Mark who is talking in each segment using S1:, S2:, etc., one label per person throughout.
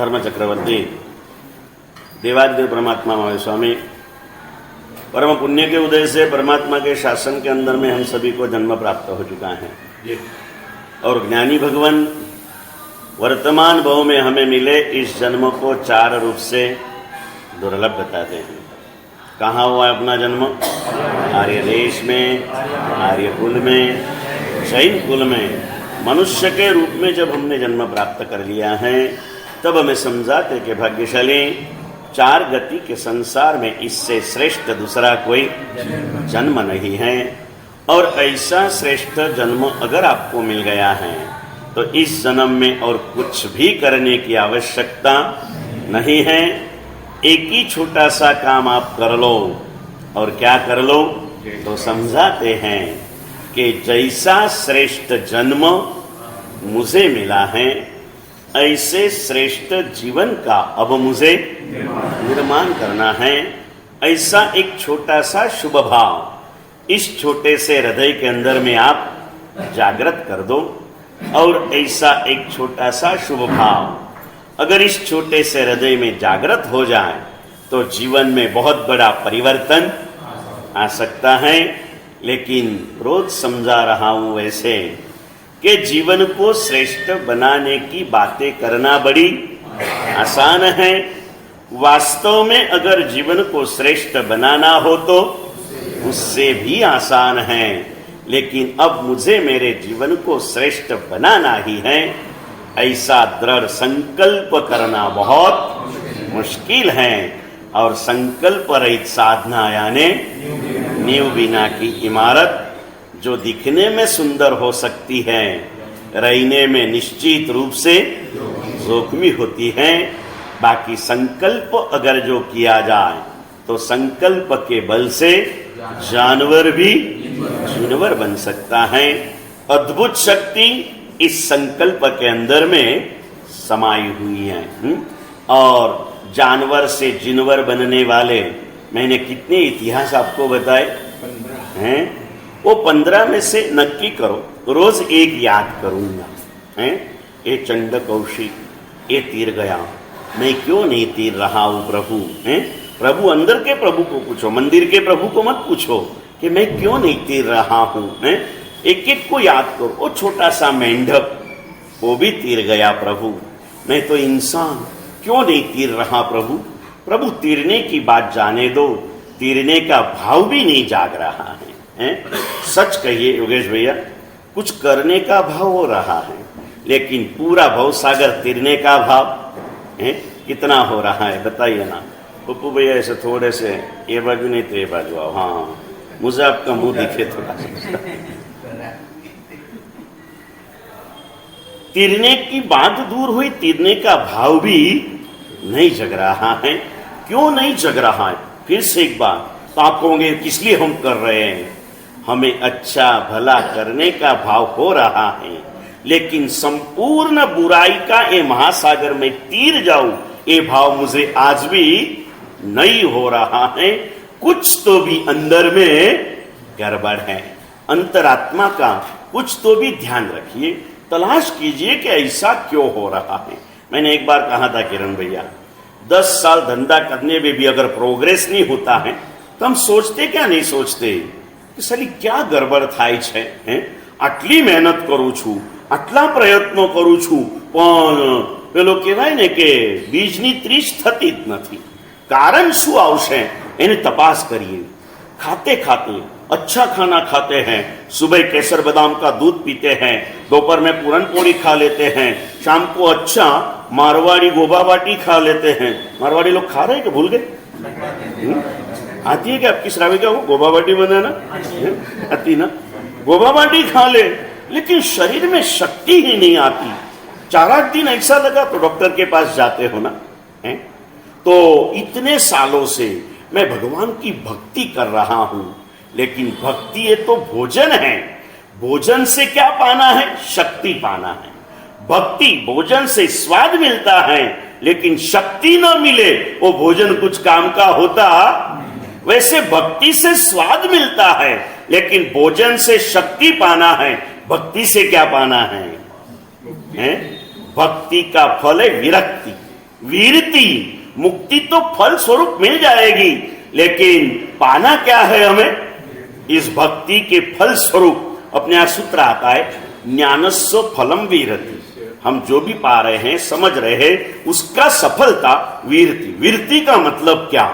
S1: धर्म चक्रवर्ती देवादिदेव परमात्मा महावीर स्वामी परम पुण्य के उदय से परमात्मा के शासन के अंदर में हम सभी को जन्म प्राप्त हो चुका है और ज्ञानी भगवान वर्तमान भाव में हमें मिले इस जन्म को चार रूप से दुर्लभ बताते हैं। कहाँ हुआ है अपना जन्म? आर्य देश में, आर्य कुल में, शैन कुल में मनुष्य के रूप में जब हमने जन्म प्राप्त कर लिया है तब हमें समझाते कि भाग्यशाली चार गति के संसार में इससे श्रेष्ठ दूसरा कोई जन्म नहीं है। और ऐसा श्रेष्ठ जन्म अगर आपको मिल गया है तो इस जन्म में और कुछ भी करने की आवश्यकता नहीं है। एक ही छोटा सा काम आप कर लो। और क्या कर लो? तो समझाते हैं कि जैसा श्रेष्ठ जन्म मुझे मिला है ऐसे श्रेष्ठ जीवन का अब मुझे निर्माण करना है। ऐसा एक छोटा सा शुभ भाव इस छोटे से हृदय के अंदर में आप जागृत कर दो। और ऐसा एक छोटा सा शुभ भाव अगर इस छोटे से हृदय में जागृत हो जाए तो जीवन में बहुत बड़ा परिवर्तन आ सकता है। लेकिन रोज समझा रहा हूं वैसे कि जीवन को श्रेष्ठ बनाने की बातें करना बड़ी आसान है। वास्तव में अगर जीवन को श्रेष्ठ बनाना हो तो उससे भी आसान है। लेकिन अब मुझे मेरे जीवन को श्रेष्ठ बनाना ही है ऐसा दृढ़ संकल्प करना बहुत मुश्किल है। और संकल्प रहित साधना यानी नींव बिना की इमारत जो दिखने में सुंदर हो सकती है रहने में निश्चित रूप से जोखमी होती है। बाकी संकल्प अगर जो किया जाए तो संकल्प के बल से जानवर भी जिनवर बन सकता है। अद्भुत शक्ति इस संकल्प के अंदर में समाई हुई है। और जानवर से जिनवर बनने वाले मैंने कितने इतिहास आपको बताए हैं? वो 15 में से नक्की करो रोज एक याद करूंगा हैं। ये चंड कौशिक ये तीर गया, मैं क्यों नहीं तीर रहा हूं प्रभु हैं? प्रभु अंदर के प्रभु को पूछो, मंदिर के प्रभु को मत पूछो कि मैं क्यों नहीं तीर रहा हूं हैं? एक एक को याद करो। वो छोटा सा मेंढक वो भी तीर गया प्रभु, मैं तो इंसान क्यों नहीं तीर रहा प्रभु? प्रभु तीरने की बात जाने दो, तीरने का भाव भी नहीं जाग रहा है। सच कहिए योगेश भैया, कुछ करने का भाव हो रहा है लेकिन पूरा भव सागर तीरने का भाव है कितना हो रहा है बताइए ना। पप्पू भैया ऐसे थोड़े से ये बाजू नहीं तो ये बाजू आओ। हाँ मुझे आपका मुंह दिखे थोड़ा सा। तीरने की बात दूर हुई, तीरने का भाव भी नहीं जग रहा है। क्यों नहीं जग रहा है? फिर से एक बार तो आप कहोगे किस लिए हम कर रहे हैं? हमें अच्छा भला करने का भाव हो रहा है लेकिन संपूर्ण बुराई का ये महासागर में तीर जाऊं ये भाव मुझे आज भी नहीं हो रहा है। कुछ तो भी अंदर में गड़बड़ है। अंतरात्मा का कुछ तो भी ध्यान रखिए, तलाश कीजिए कि ऐसा क्यों हो रहा है। मैंने एक बार कहा था किरण भैया 10 साल धंधा करने में भी अगर प्रोग्रेस नहीं होता है तो हम सोचते क्या नहीं सोचते कि साली क्या गड़बड़ થાય છે हैं? આટલી મહેનત કરું છું, આટલા પ્રયત્નો કરું છું પણ પેલો કહેવાય ને કે બીજની ત્રીજ થતી જ નથી। કારણ શું આવશે એને તપાસ કરીએ। खाते खाते अच्छा खाना खाते हैं, सुबह केसर बादाम का दूध पीते हैं, दोपहर में पूरन पोड़ी खा लेते हैं, शाम को अच्छा मारवाड़ी गोबा बाटी खा लेते हैं। मारवाड़ी लोग खा रहे हैं कि भूल गए? आती है कि आपकी श्राविका को गोबा बाटी बनाना आती ना? गोबा बाटी खा ले लेकिन शरीर में शक्ति ही नहीं आती। 4-8 दिन ऐसा लगा तो डॉक्टर के पास जाते हो ना है? तो इतने सालों से मैं भगवान की भक्ति कर रहा हूं लेकिन भक्ति ये तो भोजन है। भोजन से क्या पाना है? शक्ति पाना है। भक्ति भोजन से स्वाद मिलता है लेकिन शक्ति न मिले वो भोजन कुछ काम का होता। वैसे भक्ति से स्वाद मिलता है लेकिन भोजन से शक्ति पाना है। भक्ति से क्या पाना है? भक्ति का फल है विरक्ति। वीरति, मुक्ति तो फल स्वरूप मिल जाएगी, लेकिन पाना क्या है हमें? इस भक्ति के फल स्वरूप अपने यहां सूत्र आता है, ज्ञानस्व फलम वीरति। हम जो भी पा रहे हैं, समझ रहे हैं, उसका सफलता वीरति। वीरति का मतलब क्या?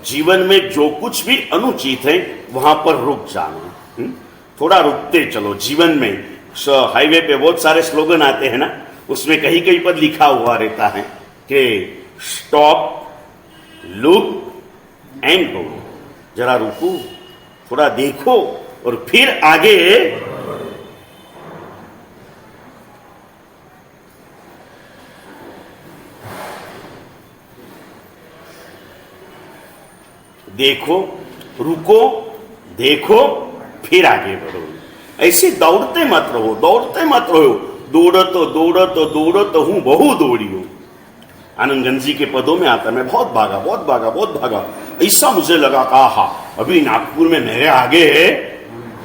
S1: जीवन में जो कुछ भी अनुचित है वहां पर रुक जाना, थोड़ा रुकते चलो। जीवन में हाईवे पे बहुत सारे स्लोगन आते हैं ना, उसमें कहीं कहीं पर लिखा हुआ रहता है कि स्टॉप, लुक एंड गो। जरा रुको, थोड़ा देखो और फिर आगे। देखो, रुको, देखो, फिर आगे बढ़ो। ऐसे दौड़ते मत रहो, दौड़ते मत रहो। दौड़त हूं बहु दौड़ियो। आनंद गंज जी के पदों में आता है, मैं बहुत भागा, बहुत भागा, बहुत भागा। ऐसा मुझे लगा कहा अभी नागपुर में मेरे आगे है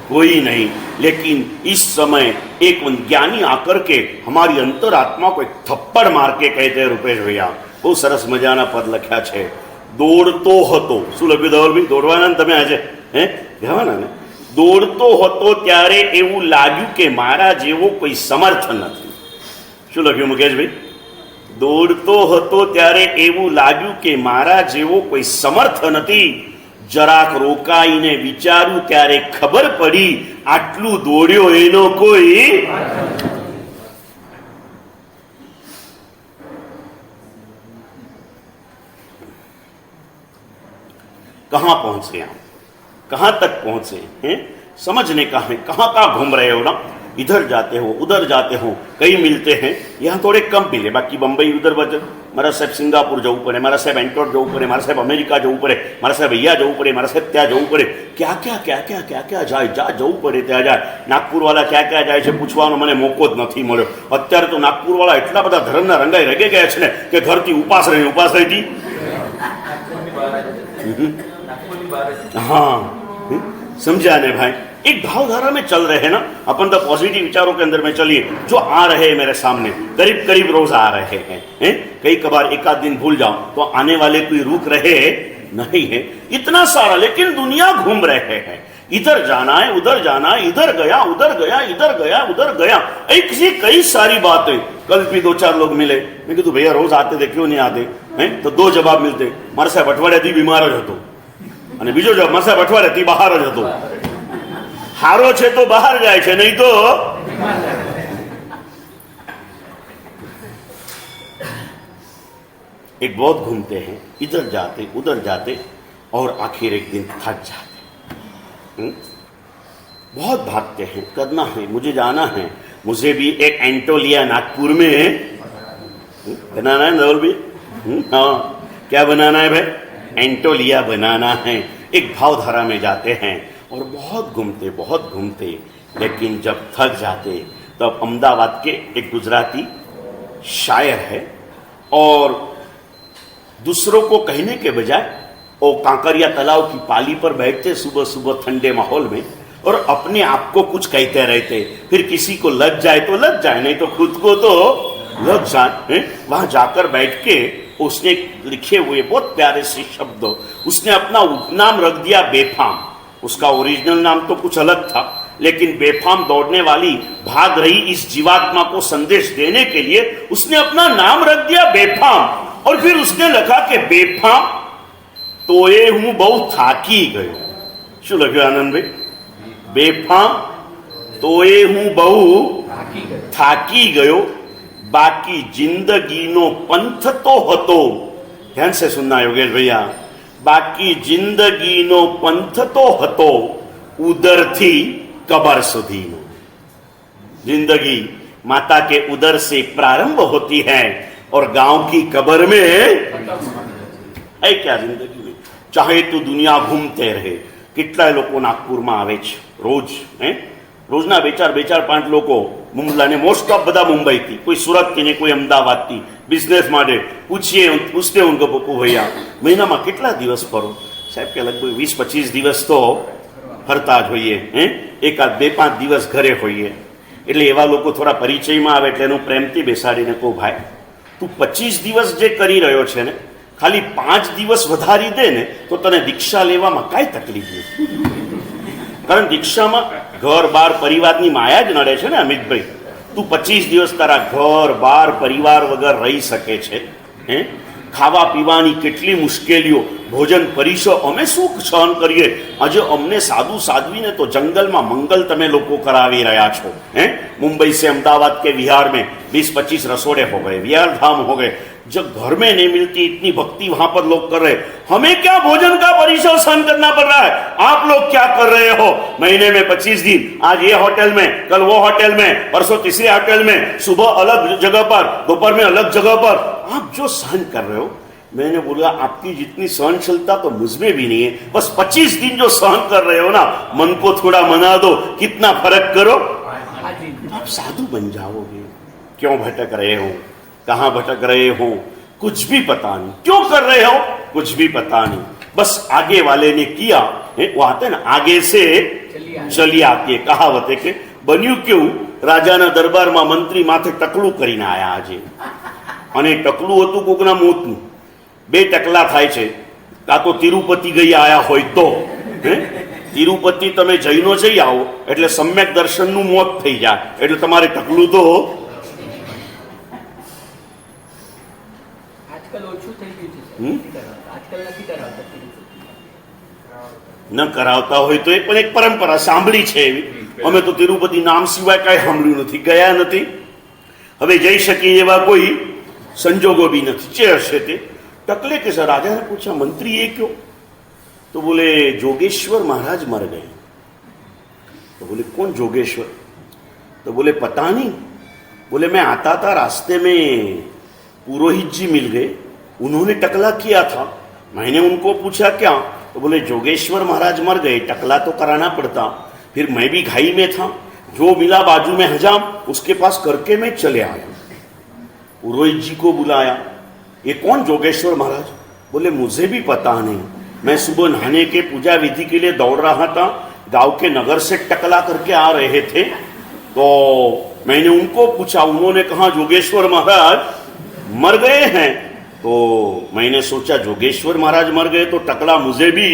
S1: कोई नहीं। लेकिन इस समय एक ज्ञानी आकर के हमारी अंतरात्मा को एक थप्पड़ मार के कहते हैं, रुपेश भैया बहुत सरस मजाना पद लख्या छे, દોડતો હતો। શું લખ્યું ધવલભાઈ? દોડવાના ને તમે આજે કહેવાના ને? દોડતો હતો ત્યારે એવું લાગ્યું કે મારા જેવો કોઈ સમર્થ નથી। શું લખ્યું મુકેશભાઈ? દોડતો હતો ત્યારે એવું લાગ્યું કે મારા જેવો કોઈ સમર્થ નથી। જરાક રોકાઈને વિચાર્યું ત્યારે ખબર પડી આટલું દોડ્યો એનો કોઈ। कहां पहुंचे आप? कहां तक पहुंचे हैं? समझने का है। कहां कहां घूम रहे हो ना? इधर जाते हो, उधर जाते हो, कई मिलते हैं। यहां थोड़े कम मिले, बाकी बंबई उधर बचे। मारा साहेब सिंगापुर जવું પડે, મારા સાહેબ એન્ટોટ જવું પડે, મારા સાહેબ અમેરિકા જવું પડે, મારા સાહેબ અહીંયા જવું પડે, મારા સાહેબ ત્યાં જવું પડે। क्या क्या क्या क्या क्या क्या જાય, જા જવું પડે ત્યાં જાય। નાગપુર વાળા क्या क्या જાય છે પૂછવાનો મને મોકો જ નથી મળ્યો। અત્યારે તો નાગપુર વાળા એટલા બધા ધર્મના રંગાઈ રગે ગયા છે ને કે ઘરથી ઉપાસ રહી हाँ, समझा ने भाई? एक भावधारा में चल रहे हैं ना अपन, तो पॉजिटिव विचारों के अंदर में चलिए। जो आ रहे हैं मेरे सामने, करीब करीब रोज आ रहे हैं। कई कबार एक आध दिन भूल जाओ तो आने वाले कोई रुक रहे नहीं है। इतना सारा, लेकिन दुनिया घूम रहे हैं। इधर जाना है, उधर जाना है, इधर गया, उधर गया, इधर गया, उधर गया। ऐसी कई सारी बातें। कल भी दो चार लोग मिले, मैं कहूँ भैया रोज आते थे, क्यों नहीं आते हैं? तो दो जवाब मिलते, मारा साहेब अठवाडियाથી बीमार જ હતો, અને બીજો જવાબ મારા સાહેબ અઠવાડિયાથી બહાર જ હતો। હારો છે તો બહાર જાય છે, નહીં તો एक बहुत घूमते हैं, इधर जाते उधर जाते और आखिर एक दिन थक जाते। बहुत भागते हैं, करना है, मुझे जाना है, मुझे भी एक एंटोलिया नागपुर में बनाना है। नवल भी हाँ, क्या बनाना है भाई? एंटोलिया बनाना है। एक भावधारा में जाते हैं और बहुत घूमते, लेकिन जब थक जाते तब अहमदाबाद के एक गुजराती शायर है और दूसरों को कहने के बजाय वो कांकरिया तालाब की पाली पर बैठते सुबह सुबह ठंडे माहौल में और अपने आप को कुछ कहते रहते। फिर किसी को लग जाए तो लग जाए, नहीं तो खुद को तो लग जाए। वहां जाकर बैठ के उसने लिखे हुए बहुत प्यारे से शब्द, उसने अपना उपनाम रख दिया बेफाम। उसका ओरिजिनल नाम तो कुछ अलग था, लेकिन बेफाम दौड़ने वाली भाग रही इस जीवात्मा को संदेश देने के लिए उसने अपना नाम रख दिया बेफाम। और फिर उसने लिखा कि बेफाम तोए हूं बहु थाकी गयो। શું લખ્યું આનંદભાઈ? બેફામ તોએ હું બહુ થાકી ગયો, बाकी जिंदगी नो पंथ तो हतो। ध्यान से सुनना योगेश भैया, बाकी जिंदगी नो पंथ तो हतो, उदर थी कबर सुधी नो। जिंदगी माता के उदर से प्रारंभ होती है और गांव की कबर में है क्या जिंदगी में? चाहे तो दुनिया घूमते रहे। કેટલાય લોકો નાગપુરમાં આવે છે રોજ, રોજના બે ચાર પાંચ લોકો મુંબઈ, મોસ્ટ ઓફ બધા મુંબઈથી, कोई સુરતથી ને કોઈ અમદાવાદથી બિઝનેસ માટે પૂછતે ઉनको પપ્પુ ભૈया મહિનામાં કેટલા દિવસ ફરો? સાહેબ કે લગભગ 20-25 દિવસ તો ફરતા જ હોઈએ, એકાદ 2-5 દિવસ ઘરે હોઈએ। એટલે એવા લોકો થોડા પરિચયમાં આવે એટલે એનું પ્રેમથી બેસાડીને કહું ભાઈ તું 25 દિવસ જે કરી રહ્યો છે ને, ખાલી 5 દિવસ વધારી દે ને તો તને દીક્ષા લેવામાં કાંઈ તકલીફ નથી. કારણ દીક્ષામાં ઘર બાર પરિવારની માયા જ નડે છે ને અમિતભાઈ. તું 25 દિવસ તારા ઘર બાર પરિવાર વગર રહી શકે છે. ખાવા પીવાની કેટલી મુશ્કેલીઓ, ભોજન પરિસો અમે શું સહન કરીએ. આજે અમને સાધુ સાધવીને તો જંગલમાં મંગલ તમે લોકો કરાવી રહ્યા છો. मुंबई से अहमदाबाद के विहार में 20-25 रसोड़े हो गए, विहार धाम हो गए. जब घर में नहीं मिलती इतनी भक्ति वहां पर लोग कर रहे, हमें क्या भोजन का परिश्रम सहन करना पड़ रहा है. आप लोग क्या कर रहे हो. महीने में 25 दिन, आज ये होटल में, कल वो होटल में, परसों तीसरे होटल में, सुबह अलग जगह पर, दोपहर में अलग जगह पर. आप जो सहन कर रहे हो, मैंने बोला आपकी जितनी सहनशीलता तो मुझमें भी नहीं है. बस 25 दिन जो सहन कर रहे हो ना, मन को थोड़ा मना दो, कितना फर्क करो, आप साधु बन जाओगे. क्यों भटक रहे हो, कहां भटक रहे हो, कुछ भी पता नहीं. क्यों कर रहे हो, कुछ भी पता नहीं. बस आगे वाले ने किया. वो आते ना, आगे से चली आती है कहावत है कि बन्यू क्यों, राजाना दरबाરમાં મંત્રી માથે ટકલું કરીને આયા આજે, અને ટકલું હતું કોકના મોતનું. 2 ટકલા થાય છે. કાં તો તિરુપતિ ગઈ આયા હોય તો, તિરુપતિ તમે જઈને જઈ આવો એટલે સમ્યક દર્શનનું મોત થઈ જાય, એટલે તમારે ટકલું તો ન કરાવતા હોય તો એ પણ એક પરંપરા સાંભળી છે એવી. અમે તો તિરુપતિ નામ સિવાય કાંઈ સાંભળ્યું નથી, ગયા નથી. હવે જઈ શકીએ એવા કોઈ સંજોગો भी નથી. જે હશે તે टकले के सर राजा ने पूछा मंत्री ये क्यों. तो बोले जोगेश्वर महाराज मर गए. तो बोले कौन जोगेश्वर. तो बोले पता नहीं. बोले मैं आता था रास्ते में पुरोहित जी मिल गए, उन्होंने टकला किया था, मैंने उनको पूछा क्या. तो बोले जोगेश्वर महाराज मर गए, टकला तो कराना पड़ता. फिर मैं भी घाई में था, जो मिला बाजू में हजाम उसके पास करके मैं चले आया. पुरोहित जी को बुलाया. ये कौन जोगेश्वर महाराज. बोले मुझे भी पता नहीं, मैं सुबह नहाने के पूजा विधि के लिए दौड़ रहा था, गांव के नगर से टकला करके आ रहे थे, तो मैंने उनको पूछा, उन्होंने कहा जोगेश्वर महाराज मर गए हैं. तो मैंने सोचा जोगेश्वर महाराज मर गए तो टकला मुझे भी,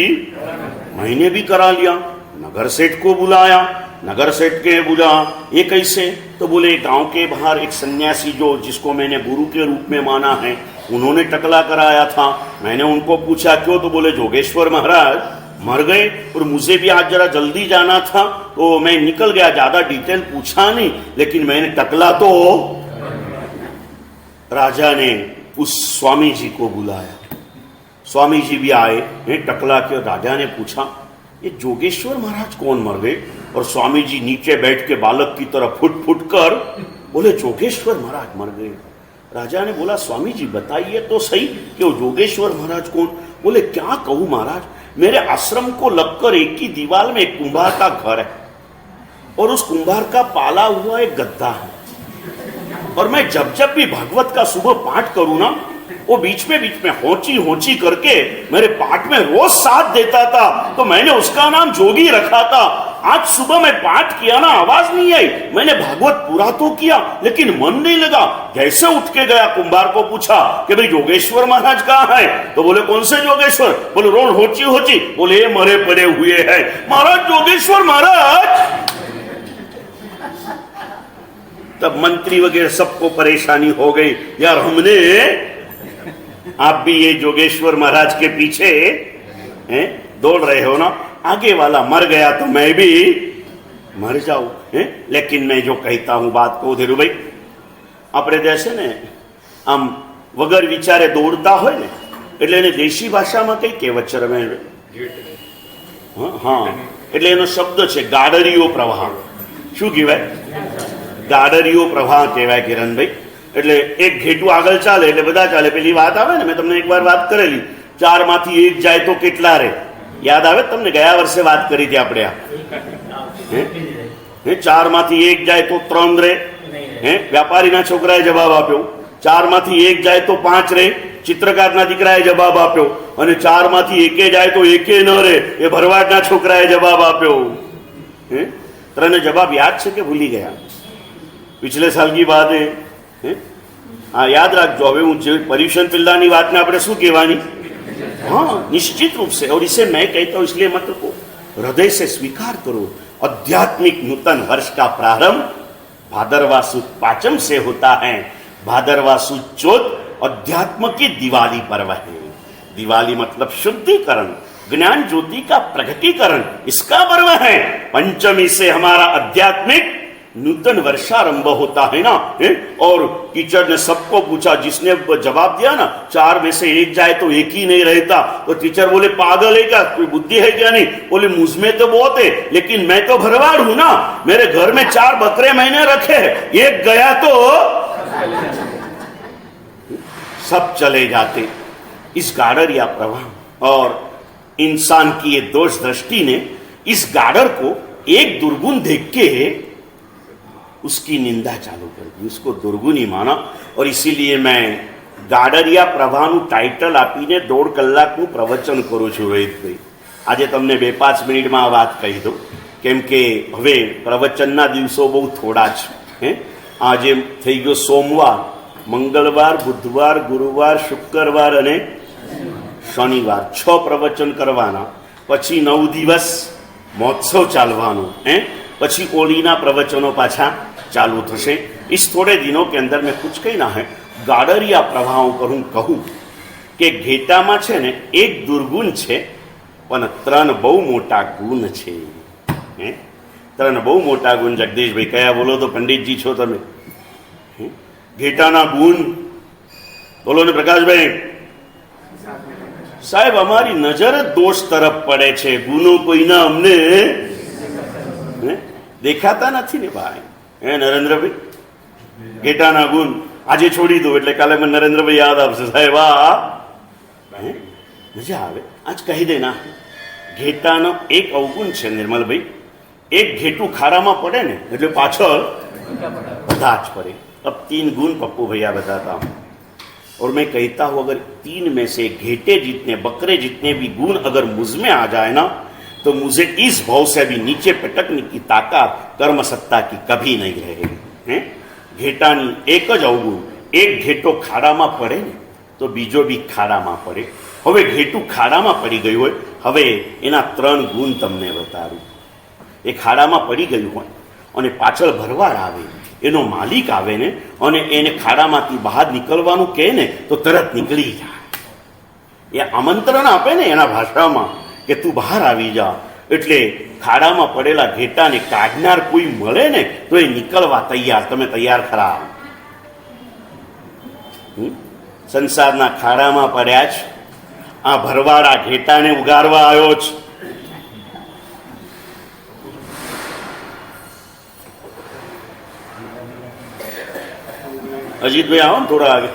S1: मैंने भी करा लिया. नगर सेठ को बुलाया, नगर सेठ के बोला ये कैसे. तो बोले गांव के बाहर एक सन्यासी जो जिसको मैंने गुरु के रूप में माना है, उन्होंने टकला कराया था. मैंने उनको पूछा क्यों. तो बोले जोगेश्वर महाराज मर गए और मुझे भी आज जरा जल्दी जाना था तो मैं निकल गया, ज्यादा डिटेल पूछा नहीं, लेकिन मैंने टकला तो. राजा ने उस स्वामी जी को बुलाया. स्वामी जी भी आए, टकला के. राजा ने पूछा ये जोगेश्वर महाराज कौन मर गए. और स्वामी जी नीचे बैठ के बालक की तरह फुट फुट कर बोले जोगेश्वर महाराज मर गए. राजा ने बोला स्वामी जी बताइए तो सही कि वो जोगेश्वर महाराज कौन. बोले क्या कहूं महाराज, मेरे आश्रम को लगकर एक ही दीवार में एक कुंभार का घर है और उस कुंभार का पाला हुआ एक गद्दा है, और मैं जब जब भी भागवत का सुबह पाठ करूं ना, वो बीच में होंची करके मेरे पाठ में रोज साथ देता था, तो मैंने उसका नाम जोगी रखा था. आज सुबह मैं पाठ किया ना, आवाज नहीं आई, मैंने भागवत पूरा तो किया लेकिन मन नहीं लगा. जैसे उठ के गया, कुंभार को पूछा कि भाई जोगेश्वर महाराज कहाँ है. तो बोले कौन से जोगेश्वर. बोले रोज होची. बोले ये मरे पड़े हुए हैं. महाराज जोगेश्वर महाराज. तब मंत्री वगैरह सबको परेशानी हो गई, यार हमने, आप भी ये जोगेश्वर महाराज के पीछे दौड़ रहे हो ना, आगे वाला मर गया तो मैं भी मर जाऊं. लेकिन मैं जो कहता हूं बात को धीरू भाई, આપણે દેશે ને આમ વગર વિચારે દોડતા હોય ને, એટલે એને દેશી ભાષામાં કઈ કહેવત છે રમે. હા, એટલે એનો શબ્દ છે ગાડરીયો પ્રવાહ. શું કહેવાય? ગાડરીયો પ્રવાહ કહેવાય કિરણભાઈ. એટલે એક ઘેટું આગળ ચાલે એટલે બધા ચાલે. પેલી વાત આવે ને, મેં તમને એકવાર વાત કરેલી, 4 માંથી 1 જાય તો કેટલા રે. યાદ આવે તમને? ગયા વર્ષે વાત કરી હતી આપણે. 4 માંથી 1 જાય તો 3 રે. વ્યાપારીના છોકરાએ જવાબ આપ્યો. 4 માંથી 1 જાય તો 5 રે. ચિત્રકારના દીકરાએ જવાબ આપ્યો. અને 4 માંથી 1 જાય તો 1 ન રે. એ ભરવાડના છોકરાએ જવાબ આપ્યો. તને જવાબ યાદ છે કે ભૂલી ગયા? पिछले साल की बात है. हाँ याद रखो, હવે હું જે પર્યુષણ પિલ્લાની વાતને આપણે શું કહેવાની? हाँ निश्चित रूप से। और इसे मैं कहता हूं इसलिए मत को हृदय से स्वीकार करो, आध्यात्मिक नूतन वर्ष का प्रारंभ भादरवा सुद पाचम से होता है। भादरवा सुद चौथ अध्यात्म की दिवाली पर्व है। दिवाली मतलब शुद्धिकरण, ज्ञान ज्योति का प्रकटीकरण, इसका पर्व है। पंचमी से हमारा आध्यात्मिक नूतन वर्षारंभ होता है ना। और टीचर ने सबको पूछा, जिसने जवाब दिया ना 4 में से 1 जाए तो 1 ही नहीं रहता, तो टीचर बोले पागल है क्या, कोई बुद्धि है क्या? नहीं। बोले मुझ में तो बहुत है, लेकिन मैं तो भरवाड़ हूं ना, मेरे घर में 4 बकरे मैंने रखे, 1 गया तो सब चले जाते। इस गाडर या प्रवाह और इंसान की ये दोष दृष्टि ने इस गाडर को एक दुर्गुण देख के उसकी निंदा चालू कर दी, उसको दुर्गुणी माना। और इसीलिए मैं गाडरिया प्रभाનું ટાઇટલ આપીને 1.5 કલાકનું પ્રવચન કરું છું રોહિતભાઈ। આજે તમને 2-5 મિનિટમાં આ વાત કહી દઉં, કેમ કે હવે પ્રવચનના દિવસો બહુ થોડા છે। આજે થઈ ગયો સોમવાર, મંગળવાર, બુધવાર, ગુરુવાર, શુક્રવાર અને શનિવાર, 6 પ્રવચન કરવાના, પછી 9 દિવસ મહોત્સવ ચાલવાનો, પછી ઓળીના પ્રવચનો પાછા चालू थे। इस थोड़े दिनों के अंदर में कुछ कहना है गाडरिया प्रभाव पर हूँ कहूँ कि घेटा में छे ने एक दुर्गुण छे पण 3 बहु मोटा गुण छे। 3 बहु मोटा गुण जगदीश भाई कया बोलो तो पंडित जी छो तमे? घेटाना गुण बोलो ने प्रकाश भाई। साहेब हमारी नजर दोष तरफ पड़े छे, गुणों कोईना अमने देखाता नहीं ने भाई। नरेन्द्रभाई घेटाना गुण આજે છોડી દો એટલે કાલે મને નરેન્દ્રભાઈ યાદ આવશે, સાહેબ મજા આવે। આજ કહી દેના ઘેટાનો એક અવગુણ છે નિર્મલભાઈ, એક ઘેટું ખાડામાં પડે ને એટલે પાછળ બધા જ પડે। अब 3 गुण पप्पू भैया बताता हूं, और मैं कहता हूं अगर 3 में से घेटे जितने बकरे जितने भी गुण अगर मुझ में आ जाए ना, तो मुझे इस भाव से अभी नीचे पटकने की ताकत कर्म सत्ता की कभी नहीं रहेगी। घेटानी एक ज अवगुण, एक घेटो खाड़ाમાં પડે ને તો બીજો બી ખાડામાં પડે। હવે ઘેટું ખાડામાં પડી ગયું હોય, હવે એના 3 ગુણ તમને બતાવું। એ ખાડામાં પડી ગયું હોય અને પાછળ ભરવાડ આવે, એનો માલિક આવે ને અને એને ખાડામાંથી બહાર નીકળવાનું કહે ને તો તરત નીકળી જાય। એ આમંત્રણ આપે ને એના ભાષામાં કે તું બહાર આવી જા, એટલે ખાડામાં પડેલા ઘેટાને કાઢનાર કોઈ મળે ને તો એ નીકળવા તૈયાર। તમે તૈયાર ખરા? સંસારના ખાડામાં પડ્યા છે, આ ભરવાડા ઘેટાને ઉગારવા આવ્યો છે। अजीत भाई आओ थोड़ा आगे।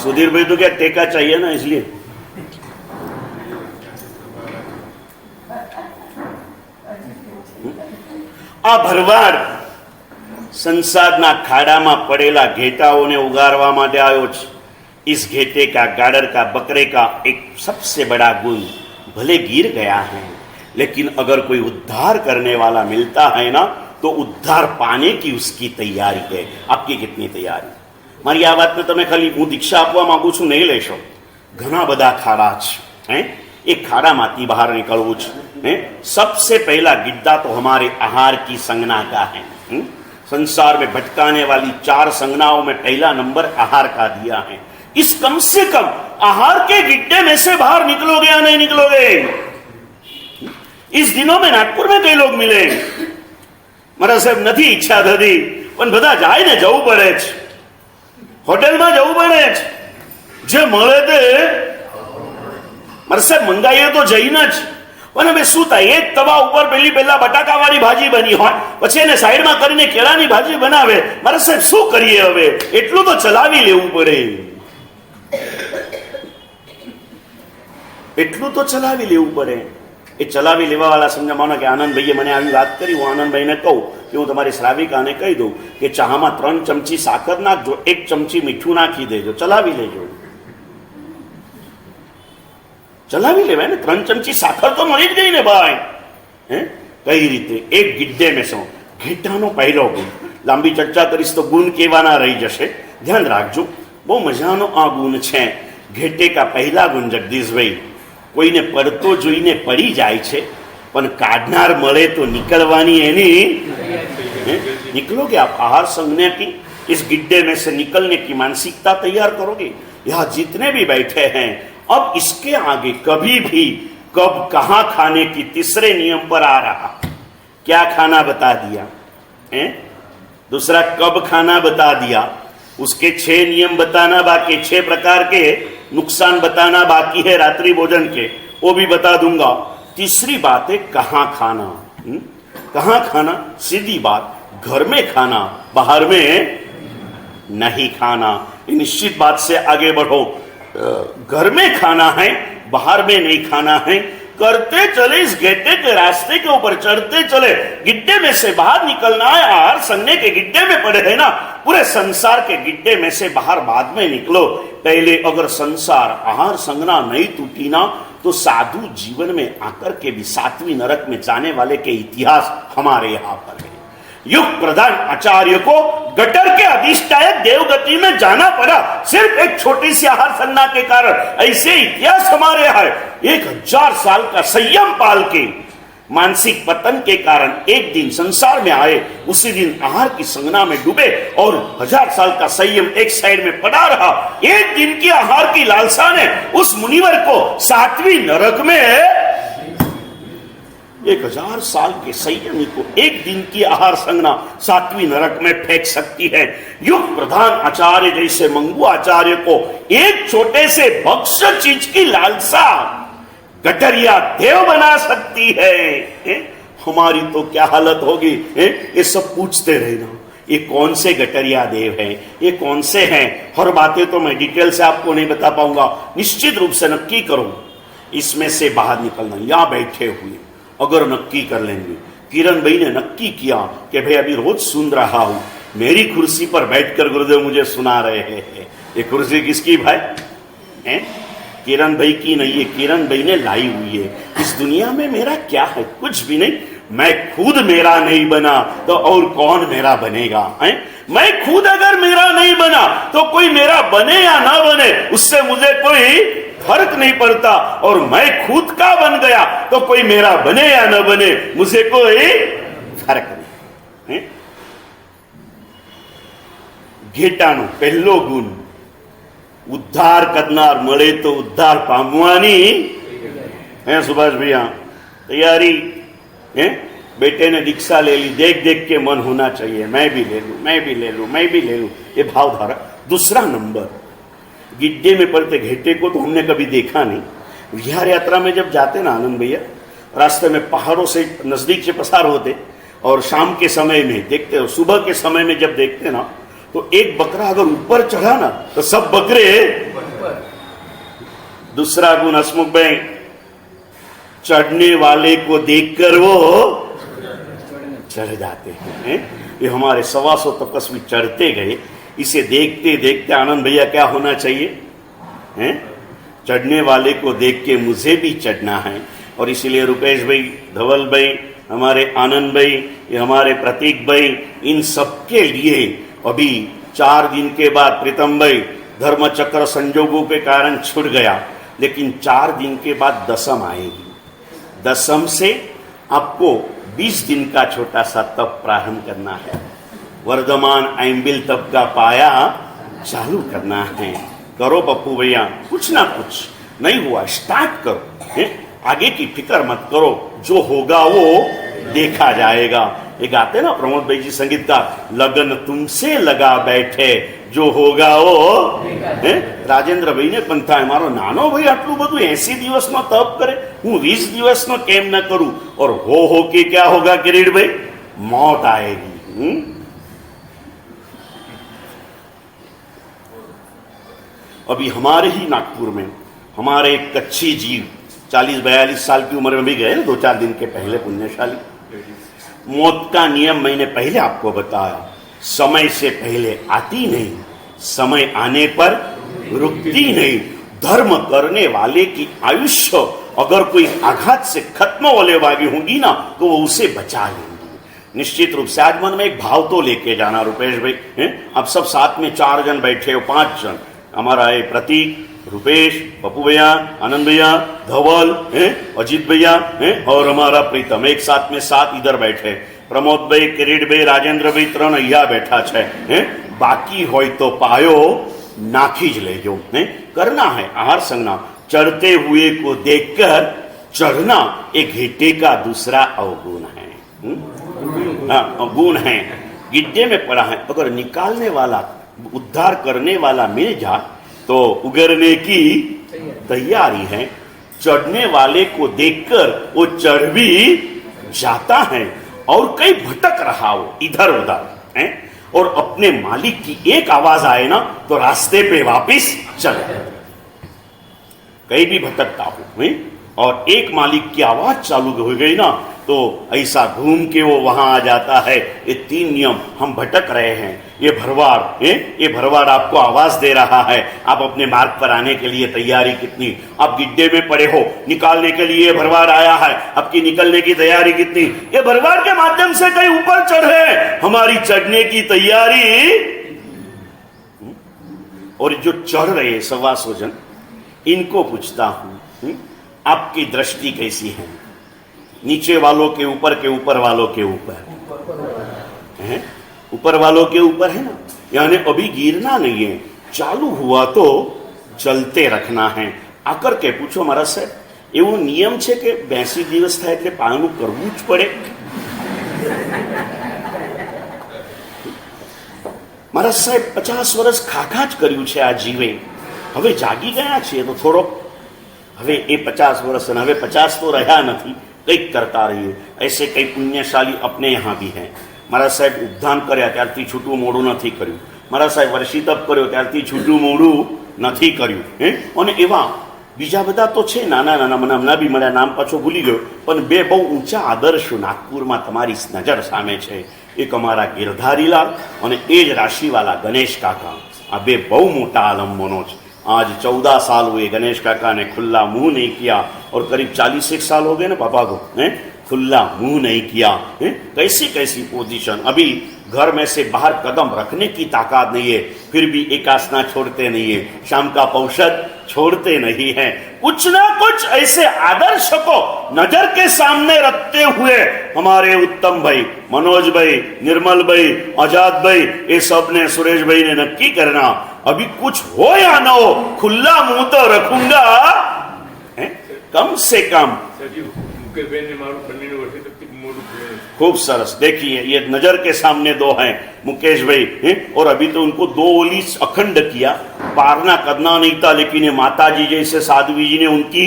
S1: सुधीर भाई तो क्या टेका चाहिए ना, इसलिए आ भरवाड़ संसारना खाड़ा में पड़ेला घेटाओं ने उगारवा माटे आयो छ। इस घेटे का, गाडर का, बकरे का एक सबसे बड़ा गुण, भले गिर गया है लेकिन अगर कोई उद्धार करने वाला मिलता है ना तो उद्धार पाने की उसकी तैयारी है। आपकी कितनी तैयारी? मारी आ बात में तमे खाली हूँ दीक्षा आपवा मांगू छूं नहीं लेशो। घना बधा खाड़ा है, एक खाड़ा माती बाहर निकलवू है। सबसे पहला गिद्दा तो हमारे आहार की संज्ञा का है। संसार में भटकाने वाली 4 संज्ञाओं में पहला नंबर आहार का दिया है। इस कम से कम आहार के गिड्डे में से बाहर निकलोगे या नहीं निकलोगे? इस दिनों में नागपुर में कई लोग मिले, मारा साहेब નથી ઈચ્છા થતી પણ બધા જાય ને, જવું પડે છે, હોટેલમાં જવું પડે છે, જે મળે તે મારા સાહેબ મંગાઈએ તો જઈને જ। પણ હવે શું થાય, એક તવા ઉપર પહેલા બટાકાવાળી ભાજી બની હોય, પછી એને સાઈડમાં કરીને કેળાની ભાજી બનાવે। મારા સાહેબ શું કરીએ હવે? એટલું તો ચલાવી લેવું પડે, એટલું તો ચલાવી લેવું પડે। એ ચલાવી લેવાવાળા સમજાવવાનો કે આનંદભાઈએ મને આવી વાત કરી, હું આનંદભાઈને કહું કે હું તમારી શ્રાવિકાને કહી દઉં કે ચામાં 3 ચમચી સાકર નાખજો, 1 ચમચી મીઠું નાખી દેજો, ચલાવી લેજો। ચલાવી લેવાય ને, 3 ચમચી સાકર તો મળી જ ગઈ ને ભાઈ। કઈ રીતે? એક ગિડ્ડે મેં સૌ ઘેટાનો પહેલો ગુણ, લાંબી ચર્ચા કરીશ તો ગુણ કેવાના રહી જશે। ધ્યાન રાખજો, બહુ મજાનો આ ગુણ છે. ઘેટે કા પહેલા ગુણ જગદીશભાઈ, કોઈને પડતો જોઈને પડી જાય છે, પણ કાઢનાર મળે તો निकलवानी એની. निकलोगे आप आहार संज्ञा की इस गिड्डे में से निकलने की मानसिकता तैयार करोगे. यहाँ जितने भी बैठे हैं, अब इसके आगे कभी भी कब कहां खाने की तीसरे नियम पर आ रहा. क्या खाना बता दिया है, दूसरा कब खाना बता दिया, उसके 6 नियम बताना बाकी, 6 प्रकार के नुकसान बताना बाकी है रात्रि भोजन के, वो भी बता दूंगा. तीसरी बात है कहां खाना. कहां खाना, सीधी बात, घर में खाना, बाहर में नहीं खाना. निश्चित बात से आगे बढ़ो. घर में खाना है, बाहर में नहीं खाना है. करते चले इस गेटे के रास्ते के ऊपर चढ़ते चले. गिड्डे में से बाहर निकलना है. आहार संज्ञा के गिड्डे में पड़े है ना, पूरे संसार के गिड्डे में से बाहर बाद में निकलो. पहले अगर संसार आहार संज्ञा नहीं टूटी ना, तो साधु जीवन में आकर के भी 7वीं नरक में जाने वाले के इतिहास हमारे यहाँ पर है. युग प्रधान आचार्य को गटर के अधिष्ठायक देवगति में जाना पड़ा सिर्फ एक छोटी सी आहार संज्ञा के कारण. ऐसे इतिहास हमारे यहाँ है. 1000 साल का संयम पाल के मानसिक पतन के कारण एक दिन संसार में आए, उसी दिन आहार की संज्ञा में डूबे और 1000 साल का संयम एक साइड में पड़ा रहा. एक दिन की आहार की लालसा ने उस मुनिवर को 7वीं नरक में, 1000 साल के संयमी को एक दिन की आहार संज्ञा 7वीं नरक में फेंक सकती है. युग प्रधान आचार्य जैसे मंगू आचार्य को एक छोटे से भक्ष चीज की लालसा गटरिया देव बना सकती है. हमारी तो क्या हालत होगी. ये सब पूछते रहना, ये कौन से गटरिया देव हैं, ये कौन से हैं. हर बातें तो मैं डिटेल से आपको नहीं बता पाऊंगा. निश्चित रूप से नक्की करो इसमें से बाहर निकलना. यहां बैठे हुए अगर नक्की कर लेंगे, किरण भाई ने नक्की किया कि भाई अभी रोज सुन रहा हूं, मेरी कुर्सी पर बैठकर गुरुदेव मुझे सुना रहे हैं. ये कुर्सी किसकी भाई है? किरण भाई की नहीं है, किरण भाई ने लाई हुई है. इस दुनिया में मेरा क्या है, कुछ भी नहीं. मैं खुद मेरा नहीं बना तो और कौन मेरा बनेगा है? मैं खुद अगर मेरा नहीं बना तो कोई मेरा बने या ना बने उससे मुझे कोई फर्क नहीं पड़ता. और मैं खुद का बन गया तो कोई मेरा बने या न बने मुझे कोई फर्क नहीं. ઘેટાનો પહેલો ગુણ, ઉદ્ધાર કરનાર મળે તો ઉદ્ધાર પામવાની. હે સુભાષ भैया, तैयारी है? बेटे ने दीक्षा ले ली, देख देख के मन होना चाहिए, मैं भी ले लूं, मैं भी ले लूं, मैं भी ले लूं, ये भावधारा. दूसरा नंबर, गिड्डे में पड़ते घेटे को तो हमने कभी देखा नहीं. विहार यात्रा में जब जाते ना आनंद भैया, रास्ते में पहाड़ों से नजदीक से पसार होते और शाम के समय में देखते, सुबह के समय में जब देखते ना, तो एक बकरा अगर ऊपर चढ़ा ना तो सब बकरे. दूसरा गुण हसमुख भाई, चढ़ने वाले को देखकर वो चढ़ जाते हैं. ये हमारे 125 तपस्वी चढ़ते गए. इसे देखते देखते आनंद भैया क्या होना चाहिए हैं? चढ़ने वाले को देख के मुझे भी चढ़ना है. और इसीलिए रुपेश भाई, धवल भाई, हमारे आनंद भाई, ये हमारे प्रतीक भाई, इन सबके लिए अभी 4 दिन के बाद प्रीतम भाई धर्म चक्र संजोगों के कारण छूट गया, लेकिन 4 दिन के बाद दसम आएगी. दसम से आपको 20 दिन का छोटा सा तप प्रारंभ करना है. वर्धमान आइंबिल तप का पाया चालू करना है. करो पप्पू भैया, कुछ ना कुछ नहीं हुआ स्टार्ट करो. आगे की फिक्र मत करो, जो होगा वो देखा जाएगा. ये गाते ना प्रमोद भाई जी संगीत का, लगन तुमसे लगा बैठे, जो होगा वो. राजेंद्र भाई ने પણ થાય, મારો નાનો ભાઈ આટલું બધું 80 દિવસનો તપ કરે, હું 20 દિવસનો કેમ ન કરું. और हो के क्या होगा किरीट भाई, मौत आएगी. अभी हमारे ही नागपुर में हमारे एक कच्ची जीव 40-42 साल की उम्र में भी गए 2-4 दिन के पहले पुण्यशाली. मौत का नियम मैंने पहले आपको बताया, समय से पहले आती नहीं, समय आने पर रुकती नहीं. धर्म करने वाले की आयुष्य अगर कोई आघात से खत्म होने वाली होगी ना तो वो उसे बचा लेंगी. निश्चित रूप से आज मन में एक भाव तो लेके जाना रुपेश भाई हैं। अब सब साथ में 4 जन बैठे हो, 5 जन, हमारा ये प्रतीक, रुपेश, पप्पू भैया, आनंद भैया, धवल हैं, अजीत भैया हैं और हमारा प्रीतम, एक साथ में 7 इधर बैठे, प्रमोद भाई, किरीट भाई, राजेंद्र भाई 3 અહીંયા बैठा है हैं। बाकी हो तो पायो नाखी ज लेजो हैं। करना है आहार संज्ञा, चढ़ते हुए को देखकर चढ़ना एक घेटे का दूसरा अवगुण है, गुण है। गिड्डे में पड़ा है, अगर निकालने वाला, उद्धार करने वाला मिल जाए तो उगरने की तैयारी है। चढ़ने वाले को देखकर वो चढ़ भी जाता है और कहीं भटक रहा हो इधर उधर है, और अपने मालिक की एक आवाज आए ना तो रास्ते पे वापिस चले, कहीं भी भटकता हो और एक मालिक की आवाज चालू हो गई ना तो ऐसा घूम के वो वहां आ जाता है। ये 3 नियम, हम भटक रहे हैं, ये भरवाड़ आपको आवाज दे रहा है, आप अपने मार्ग पर आने के लिए तैयारी कितनी, आप गिड्डे में पड़े हो, निकालने के लिए भरवाड़ आया है, आपकी निकलने की तैयारी कितनी, ये भरवाड़ के माध्यम से कहीं ऊपर चढ़े, हमारी चढ़ने की तैयारी। और जो चढ़ रहे 125 जन, इनको पूछता हूं आपकी दृष्टि कैसी है, नीचे वालों के ऊपर वालों के ऊपर है, ऊपर वालों के ऊपर है ना, यानी अभी गिरना नहीं है, चालू हुआ तो चलते रखना है। आकर के पूछो महाराज साहब एवं नियम है कि 82 દિવસ થાય એટલે પાણું કરવું જ પડે? महाराज साहेब 50 વર્ષ ખાખા જ કર્યું છે આ જીવે, હવે જાગી ગયા છીએ તો થોડો, હવે એ 50 વર્ષ અને હવે 50 तो રહ્યા નથી, કંઈક કરતા રહીએ। ऐसे कई पुण्यशाली अपने यहाँ भी हैं। महाराज साहेब उद्धान કર્યા ત્યારથી છૂટું મોડું નથી કર્યું, महाराज साहेब વર્ષી તપ કર્યો ત્યારથી છૂટું મોડું નથી કર્યું અને એવા બીજા બધા તો છે નાના નાના, મને હમણાં બી મળ્યા, નામ પાછો ભૂલી ગયો, પણ 2 બહુ ઊંચા આદર્શો નાગપુરમાં તમારી નજર સામે છે, એક અમારા ગિરધારીલાલ અને એ જ રાશિવાલા ગણેશ કાકા, આ 2 બહુ મોટા આલમ્બનો છે। आज 14 साल हुए गणेश काका ने खुला मुंह नहीं किया और करीब 41 साल हो गए ना पापा को, खुला मुंह नहीं किया। कैसी कैसी पोजीशन, अभी घर में से बाहर कदम रखने की ताकत नहीं है, फिर भी एक आसना छोड़ते नहीं है, शाम का औषध छोड़ते नहीं है। कुछ ना कुछ ऐसे आदर्श को नजर के सामने रखते हुए हमारे उत्तम भाई, मनोज भाई, निर्मल भाई, आजाद भाई, ये सब ने, सुरेश भाई ने नक्की करना अभी कुछ हो या ना हो, खुला मुंह तो रखूंगा कम से कम। खूब सरस, देखिए ये नजर के सामने 2 हैं मुकेश भाई और अभी तो उनको 2 ओली अखंड किया, पारना करना नहीं था, लेकिन ये माताजी जैसे साध्वी जी ने उनकी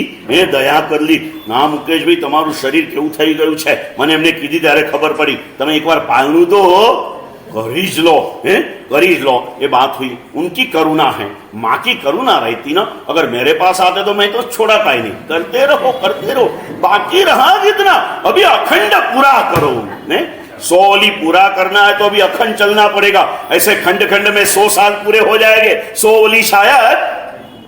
S1: दया कर ली ना। मुकेश भाई તમારું શરીર કેવું થઈ ગયું છે, મને એમને કીધી ત્યારે ખબર પડી, તમે એકવાર પાળનું તો કરી જ लो, કરી જ लो, ये बात हुई। उनकी करुणा है, माँ की करुणा रहती ना, अगर मेरे पास आते तो मैं तो छोड़ाता ही नहीं, करते रहो, बाकी रहा कितना, अभी अखंड पूरा करो। 100 ओली पूरा करना है तो अभी अखंड चलना पड़ेगा, ऐसे खंड खंड में 100 साल पूरे हो जाएंगे, 100 ओली शायद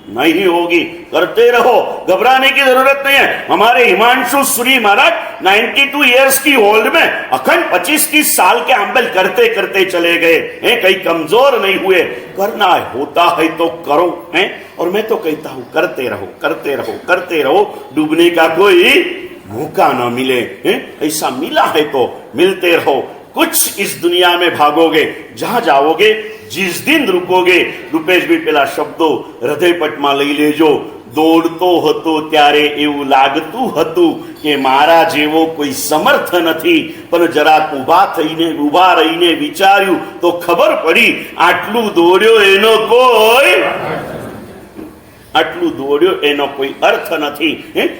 S1: नहीं होगी। करते रहो, घबराने की जरूरत नहीं है। हमारे हिमांशु सूरी महाराज 92 इयर्स की ओल्ड में अखंड 25-30 साल के अम्बल करते करते चले गए, कहीं कमजोर नहीं हुए। करना है, होता है तो करो और मैं तो कहता हूं करते रहो, डूबने का कोई मौका ना मिले, ऐसा मिला है तो मिलते रहो। कुछ इस दुनिया में भागोगे, जहां जाओगे, जिस दिन रुकोगे, रुपेश भी पेला शब्दों हृदयपटમાં લઈ લેજો। દોડતો હતો ત્યારે એવું લાગતું હતું કે મારા જેવો કોઈ સમર્થ નથી, પણ જરા ઊભા રહીને વિચાર્યું તો ખબર પડી આટલું દોડ્યો એનો कोई अर्थ नहीं।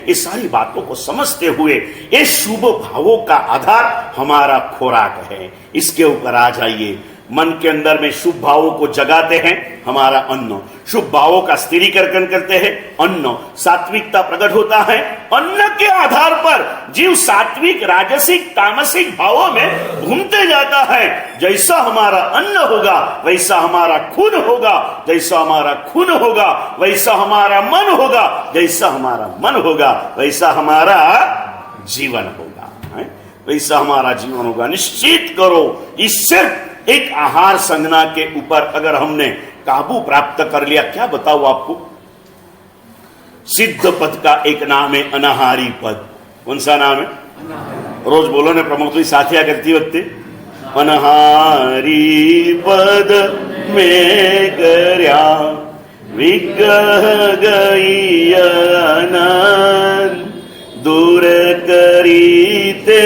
S1: ये सारी बातों को समझते हुए ये शुभ भावों का आधार हमारा खुराक है, इसके ऊपर आ जाइए। मन के अंदर में शुभ भावों को जगाते हैं हमारा अन्न, शुभ भावों का स्थिरीकरण करते हैं अन्न, सात्विकता प्रकट होता है अन्न के आधार पर। जीव सात्विक, राजसिक, तामसिक भावों में घूमते जाता है। जैसा हमारा अन्न होगा वैसा हमारा खून होगा, जैसा हमारा खून होगा वैसा हमारा मन होगा, जैसा हमारा मन होगा वैसा हमारा जीवन होगा। वैसा हमारा जीवन होगा। निश्चित करो, इस सिर्फ एक आहार संज्ञा के ऊपर अगर हमने काबू प्राप्त कर लिया, क्या बताओ आपको, सिद्ध पद का एक नाम है अनाहारी पद। कौन सा नाम है? रोज बोलो ने प्रमुख तो साथिया करती वक्त, अनहारी पद में करया विग्रह गई अनंत, दूर करीते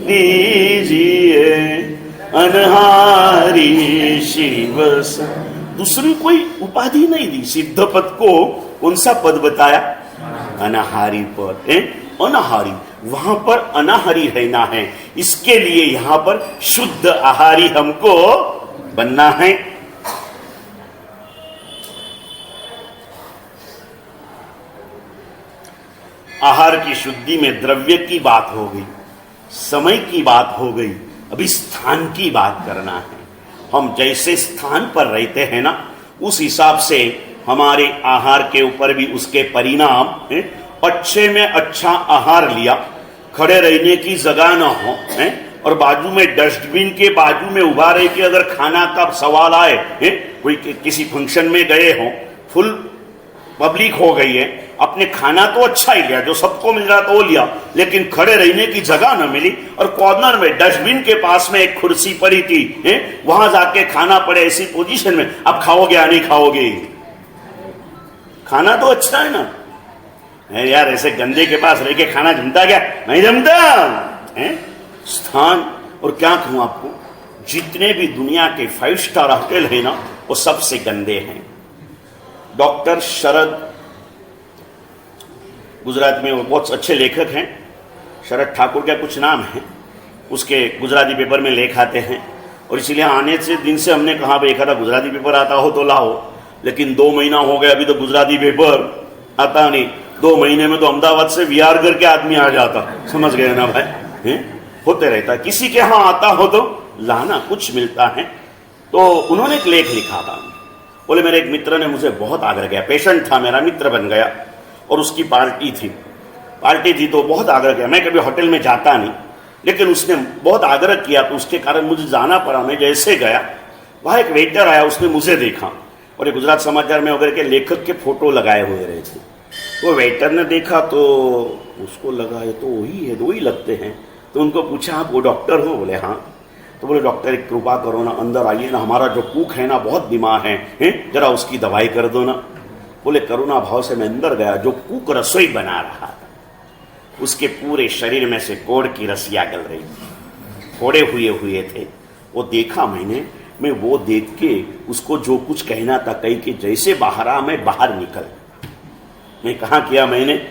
S1: दीजिए अनहारी शिव। दूसरी कोई उपाधि नहीं दी, सिद्ध पद को कौन सा पद बताया? अनाहारी पद है। अनाहारी, वहां पर अनाहारी रहना है, इसके लिए यहां पर शुद्ध आहारी हमको बनना है। आहार की शुद्धि में द्रव्य की बात हो गई, समय की बात हो गई, अभी स्थान की बात करना है। हम जैसे स्थान पर रहते हैं ना, उस हिसाब से हमारे आहार के ऊपर भी उसके परिणाम है। अच्छे में अच्छा आहार लिया, खड़े रहने की जगह ना हो है, और बाजू में डस्टबिन के बाजू में उभा रहे कि अगर खाना का सवाल आए है, कोई किसी फंक्शन में गए हो, फुल पब्लिक हो गई है, अपने खाना तो अच्छा ही लिया, जो सबको मिल रहा था वो लिया, लेकिन खड़े रहने की जगह न मिली और कॉर्नर में डस्टबिन के पास में एक कुर्सी पड़ी थी है, वहां जाके खाना पड़े ऐसी पोजीशन में, अब खाओगे या नहीं खाओगे? खाना तो अच्छा है ना है यार, ऐसे गंदे के पास रह के खाना जमता क्या? नहीं जमता है। स्थान, और क्या कहूं आपको, जितने भी दुनिया के 5 स्टार होटल है ना, वो सबसे गंदे हैं। डॉक्टर शरद, गुजरात में वो बहुत अच्छे लेखक हैं, शरद ठाकुर का कुछ नाम है, उसके गुजराती पेपर में लेख आते हैं, और इसीलिए आने से दिन से हमने कहा भाई एक आधा गुजराती पेपर आता हो तो लाओ, लेकिन 2 महीना हो गया अभी तो गुजराती पेपर आता नहीं। 2 महीने में तो अहमदाबाद से विहार करके आदमी आ जाता, समझ गए ना भाई है? होते रहता, किसी के यहां आता हो तो लाना, कुछ मिलता है। तो उन्होंने एक लेख लिखा था, बोले मेरे एक मित्र ने मुझे बहुत आग्रह किया, पेशेंट था, मेरा मित्र बन गया, और उसकी पार्टी थी तो बहुत आग्रह किया। मैं कभी होटल में जाता नहीं, लेकिन उसने बहुत आग्रह किया तो उसके कारण मुझे जाना पड़ा। मैं जैसे गया, वहां एक वेटर आया, उसने मुझे देखा, और ये गुजरात समाचार में वगैरह के लेखक के फोटो लगाए हुए रहे थे। वो वेटर ने देखा तो उसको लगा ये तो वही लगते हैं। तो उनको पूछा आप वो डॉक्टर हो? बोले हाँ। तो बोले डॉक्टर एक कृपा करो ना, अंदर आइए ना, हमारा जो कुक है ना बहुत बीमार है, जरा उसकी दवाई कर दो ना। बोले करुणा भाव से मैं अंदर गया, जो कुक रसोई बना रहा था उसके पूरे शरीर में से कोढ़ की रस्सियां गल रही थी, फोड़े हुए थे। वो देखा मैं वो देख के उसको जो कुछ कहना था कही के जैसे बाहर आ, मैं बाहर निकल। मैं कहा किया मैंने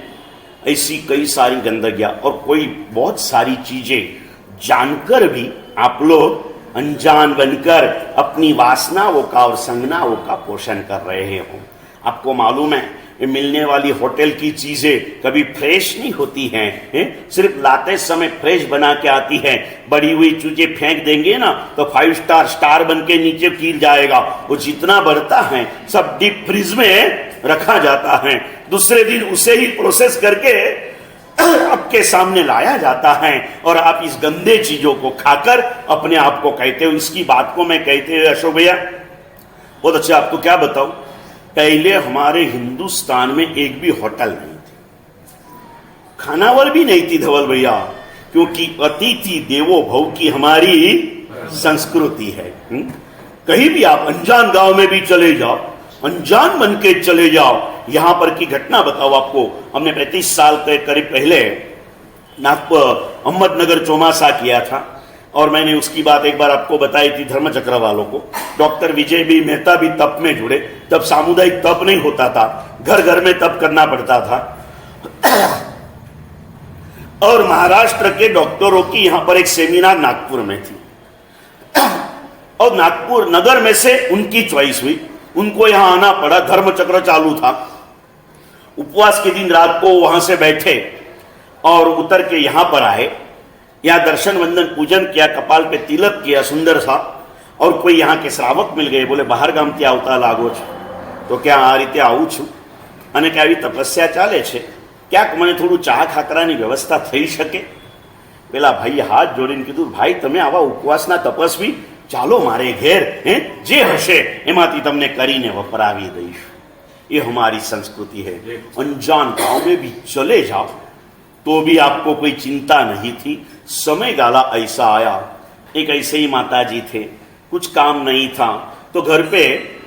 S1: ऐसी कई सारी गंदगियां और कोई बहुत सारी चीजें जानकर भी आप लोग अनजान बनकर अपनी वासनाओं का और संज्ञाओं का पोषण कर रहे हो। आपको मालूम है मिलने वाली होटल की चीजें कभी फ्रेश नहीं होती हैं, सिर्फ लाते समय फ्रेश बना के आती है। बड़ी हुई चीजें फेंक देंगे ना तो 5 स्टार बन के नीचे गिर जाएगा। वो जितना बढ़ता है सब डीप फ्रीज में रखा जाता है, दूसरे दिन उसे ही प्रोसेस करके आपके सामने लाया जाता है, और आप इस गंदे चीजों को खाकर अपने आप को कहते हो। इसकी बात को मैं कहते हुए अशोक भैया बहुत अच्छा आपको क्या बताऊं, पहले हमारे हिंदुस्तान में एक भी होटल नहीं थी, खानावर भी नहीं थी धवल भैया, क्योंकि अतिथि देवो भव की हमारी संस्कृति है। कहीं भी आप अनजान गांव में भी चले जाओ, अनजान बन के चले जाओ। यहां पर की घटना बताओ आपको, हमने 35 साल के करीब पहले नागपुर अहमदनगर चौमासा किया था, और मैंने उसकी बात एक बार आपको बताई थी धर्मचक्र वालों को। डॉक्टर विजय बी मेहता भी तप में जुड़े, तब सामुदायिक तप नहीं होता था, घर घर में तप करना पड़ता था। और महाराष्ट्र के डॉक्टरों की यहां पर एक सेमिनार नागपुर में थी, और नागपुर नगर में से उनकी चॉइस हुई, उनको यहां आना पड़ा। धर्मचक्र चालू था, उपवास के दिन रात को वहां से बैठे और उतर के यहां पर आए, यहाँ दर्शन वंदन पूजन किया, कपाल पे तिलक किया सुंदर सा, और कोई यहाँ के श्रावक मिल गए, बोले બહાર ગામથી આવતા લાગો છો તો ક્યાં આ રીતે આવું છું અને કે આવી તપસ્યા ચાલે છે, ક્યાંક મને થોડું ચા ખાકરાની વ્યવસ્થા થઈ શકે? પેલા ભાઈએ હાથ જોડીને કીધું, ભાઈ તમે આવા ઉપવાસના તપસ્વી, ચાલો મારે ઘેર, જે હશે એમાંથી તમને કરીને વપરાવી દઈશ. ये हमारी संस्कृति है. अनजान गांव में भी चले जाओ तो भी आपको कोई चिंता नहीं थी. समय गाला ऐसा आया, एक ऐसे ही माता जी थे, कुछ काम नहीं था तो घर पे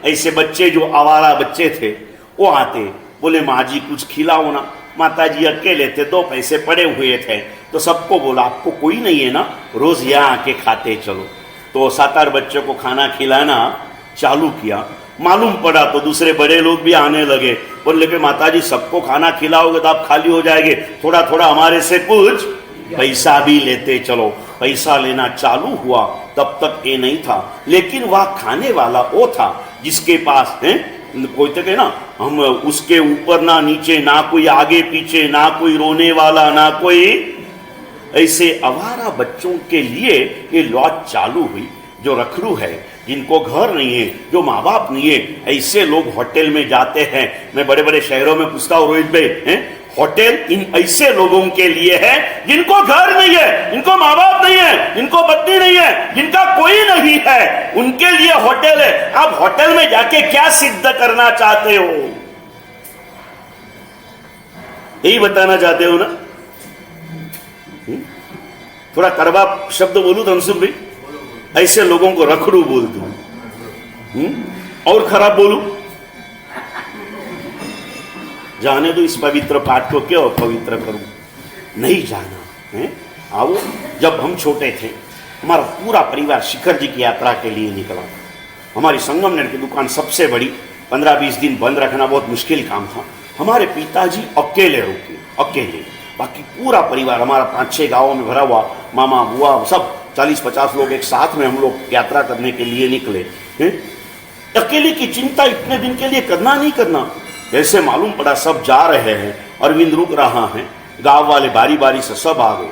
S1: ऐसे बच्चे जो आवारा बच्चे थे वो आते, बोले माँ जी कुछ खिलाओ ना. माता जी अकेले थे, 2 पैसे पड़े हुए थे तो सबको बोला आपको कोई नहीं है ना, रोज यहाँ आके खाते चलो. तो 7-8 बच्चों को खाना खिलाना चालू किया. मालूम पड़ा तो दूसरे बड़े लोग भी आने लगे, बोले कि माता जी सबको खाना खिलाओगे तो आप खाली हो जाएंगे, थोड़ा थोड़ा हमारे से कुछ पैसा भी लेते चलो. पैसा लेना चालू हुआ. तब तक ये नहीं था, लेकिन वह खाने वाला वो था जिसके पास कोई तो कहे ना, हम उसके ऊपर ना नीचे, ना कोई आगे पीछे, ना कोई रोने वाला, ना कोई. ऐसे आवारा बच्चों के लिए ये लॉज चालू हुई. जो रखड़ू है, जिनको घर नहीं है, जो माँ बाप नहीं है, ऐसे लोग होटल में जाते हैं. मैं बड़े बड़े शहरों में पूछता हूँ, रोहित भाई, होटल इन ऐसे लोगों के लिए है जिनको घर नहीं है, जिनको माँ बाप नहीं है, जिनको पत्नी नहीं है, जिनका कोई नहीं है, उनके लिए होटल है. आप होटल में जाके क्या सिद्ध करना चाहते हो? यही बताना चाहते हो ना? थोड़ा कड़वा शब्द बोलूं धनसुख भाई, ऐसे लोगों को रखड़ू बोल दूं, और खराब बोलूं? जाने दो, इस पवित्र पाठ को क्यों पवित्र करूं? नहीं जाना है. आओ, जब हम छोटे थे हमारा पूरा परिवार शिखर जी की यात्रा के लिए निकला. हमारी संगमनेर की दुकान सबसे बड़ी, 15-20 दिन बंद रखना बहुत मुश्किल काम था. हमारे पिताजी अकेले रुके, अकेले. बाकी पूरा परिवार हमारा 5-6 गांवों में भरा हुआ, मामा बुआ सब 40-50 लोग एक साथ में हम लोग यात्रा करने के लिए निकले. अकेले की चिंता इतने दिन के लिए करना नहीं करना. ऐसे मालूम पड़ा सब जा रहे हैं, अरविंद रुक रहा है, गांव वाले बारी बारी से सब आ गए.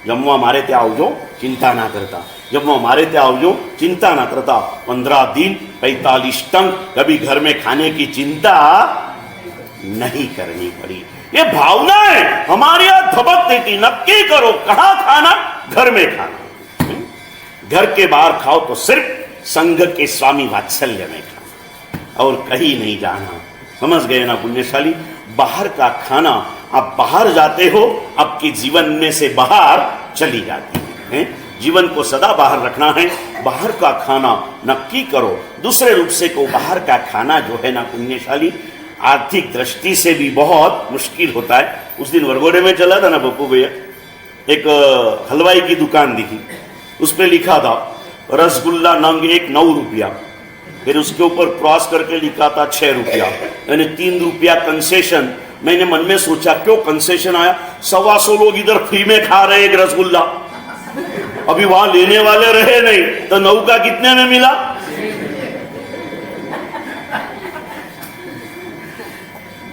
S1: जम्मू मारे त्या आवजो, चिंता ना करता. जम्मू मारे त्या आवजो, चिंता ना करता. 15 दिन 45 टन कभी घर में खाने की चिंता नहीं करनी पड़ी. ये भावना है हमारे यहां धबकती थी. नक्की करो कहां खाना, घर में खाना. घर के बाहर खाओ तो सिर्फ संघ के स्वामी वात्सल्य में खाना, और कहीं नहीं जाना. समझ गए ना पुण्यशाली? बाहर का खाना, आप बाहर जाते हो, आपके जीवन में से बाहर चली जाती है. जीवन को सदा बाहर रखना है. बाहर का खाना नक्की करो. दूसरे रूप से को बाहर का खाना जो है ना पुण्यशाली, आर्थिक दृष्टि से भी बहुत मुश्किल होता है. उस दिन वरगोड़े में चला था ना बप्पू भैया, एक हलवाई की दुकान दिखी, उस पर लिखा था रसगुल्ला नंग 1 9 रुपया. फिर उसके ऊपर क्रॉस करके लिखा था 6 रुपया, यानी 3 रुपया कंसेशन. मैंने मन में सोचा क्यों कंसेशन आया? 125 लोग इधर फ्री में खा रहे एक रसगुल्ला, अभी वहां लेने वाले रहे नहीं, तो 9 का कितने में मिला?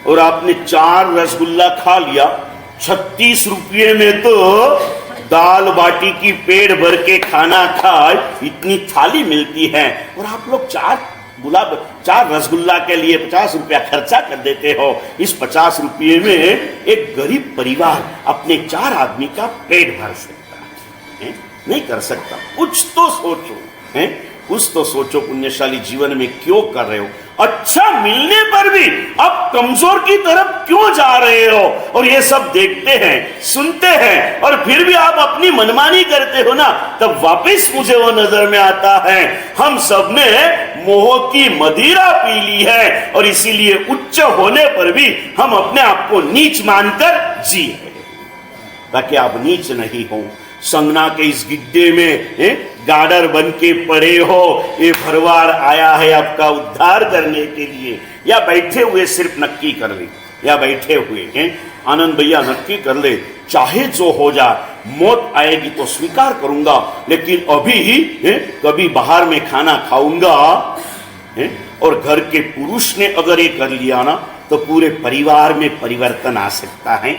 S1: और आपने 4 रसगुल्ला खा लिया. 36 रुपये में तो दाल बाटी की पेट भर के खाना खाए, इतनी थाली मिलती है, और आप लोग 4 रसगुल्ला के लिए 50 रुपया खर्चा कर देते हो. इस 50 रुपये में एक गरीब परिवार अपने 4 आदमी का पेट भर सकता है? नहीं कर सकता. कुछ तो सोचो, कुछ तो सोचो पुण्यशाली. जीवन में क्यों कर रहे हो? अच्छा मिलने पर भी आप कमजोर की तरफ क्यों जा रहे हो? और ये सब देखते हैं, सुनते हैं, और फिर भी आप अपनी मनमानी करते हो ना, तब वापस मुझे वो नजर में आता है, हम सब ने मोह की मदिरा पी ली है, और इसीलिए उच्च होने पर भी हम अपने आप को नीच मानकर जिए. ताकि आप नीच नहीं हो. संगना के इस गिड्डे में गाडर बन के पड़े हो. ये भरवाड़ आया है आपका उद्धार करने के लिए. या बैठे हुए सिर्फ नक्की कर ले, या बैठे हुए आनंद भैया नक्की कर ले, चाहे जो हो जाए, मौत आएगी तो स्वीकार करूंगा, लेकिन अभी ही कभी बाहर में खाना खाऊंगा. और घर के पुरुष ने अगर ये कर लिया ना, तो पूरे परिवार में परिवर्तन आ सकता है.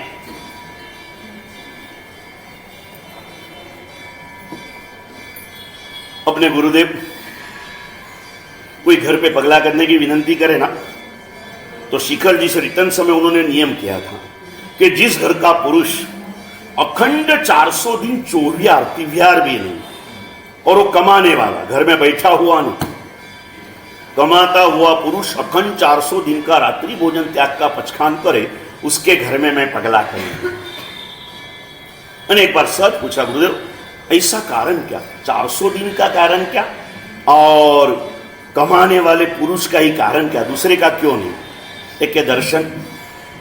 S1: अपने गुरुदेव कोई घर पे पगला करने की विनंती करे ना, तो शिखर जी से रिटर्न समय उन्होंने नियम किया था कि जिस घर का पुरुष अखंड 400 दिन चोवियार तिव्यार भी नहीं, और वो कमाने वाला, घर में बैठा हुआ नहीं, कमाता हुआ पुरुष अखंड 400 दिन का रात्रि भोजन त्याग का पचखान करे, उसके घर में मैं पगला करूंगा। मैंने एक बार सच पूछा, गुरुदेव ऐसा कारण क्या, 400 दिन का कारण क्या, और कमाने वाले पुरुष का ही कारण क्या, दूसरे का क्यों नहीं? एक के दर्शन,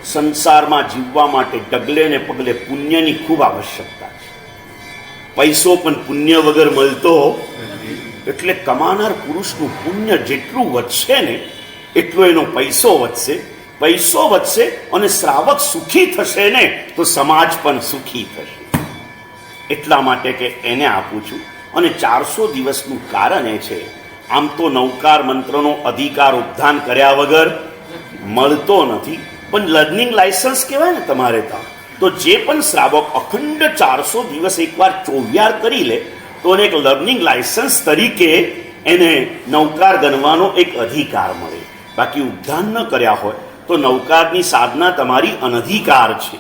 S1: સંસારમાં જીવવા માટે ડગલે ને પગલે પુણ્યની ખૂબ આવશ્યકતા છે. પૈસો પણ પુણ્ય વગર મળતો એટલે કમાનાર પુરુષનું પુણ્ય જેટલું વધશે ને એટલો એનો પૈસો વધશે, પૈસો વધશે અને શ્રાવક સુખી થશે ને તો સમાજ પણ સુખી થશે. એટલા માટે કે એને આપું છું. અને 400 દિવસનું કારણ એ છે, આમ તો નવકાર મંત્રનો અધિકાર ઉદ્ધાન કર્યા વગર મળતો નથી, પણ લર્નિંગ લાયસન્સ કહેવાય ને તમારે ત્યાં, તો જે પણ શ્રાવક અખંડ 400 દિવસ એકવાર ચોવ્યાર કરી લે તો એને એક લર્નિંગ લાયસન્સ તરીકે એને નવકાર ગણવાનો એક અધિકાર મળે. બાકી ઉદ્ધાન ન કર્યા હોય તો નવકારની સાધના તમારી અનધિકાર છે.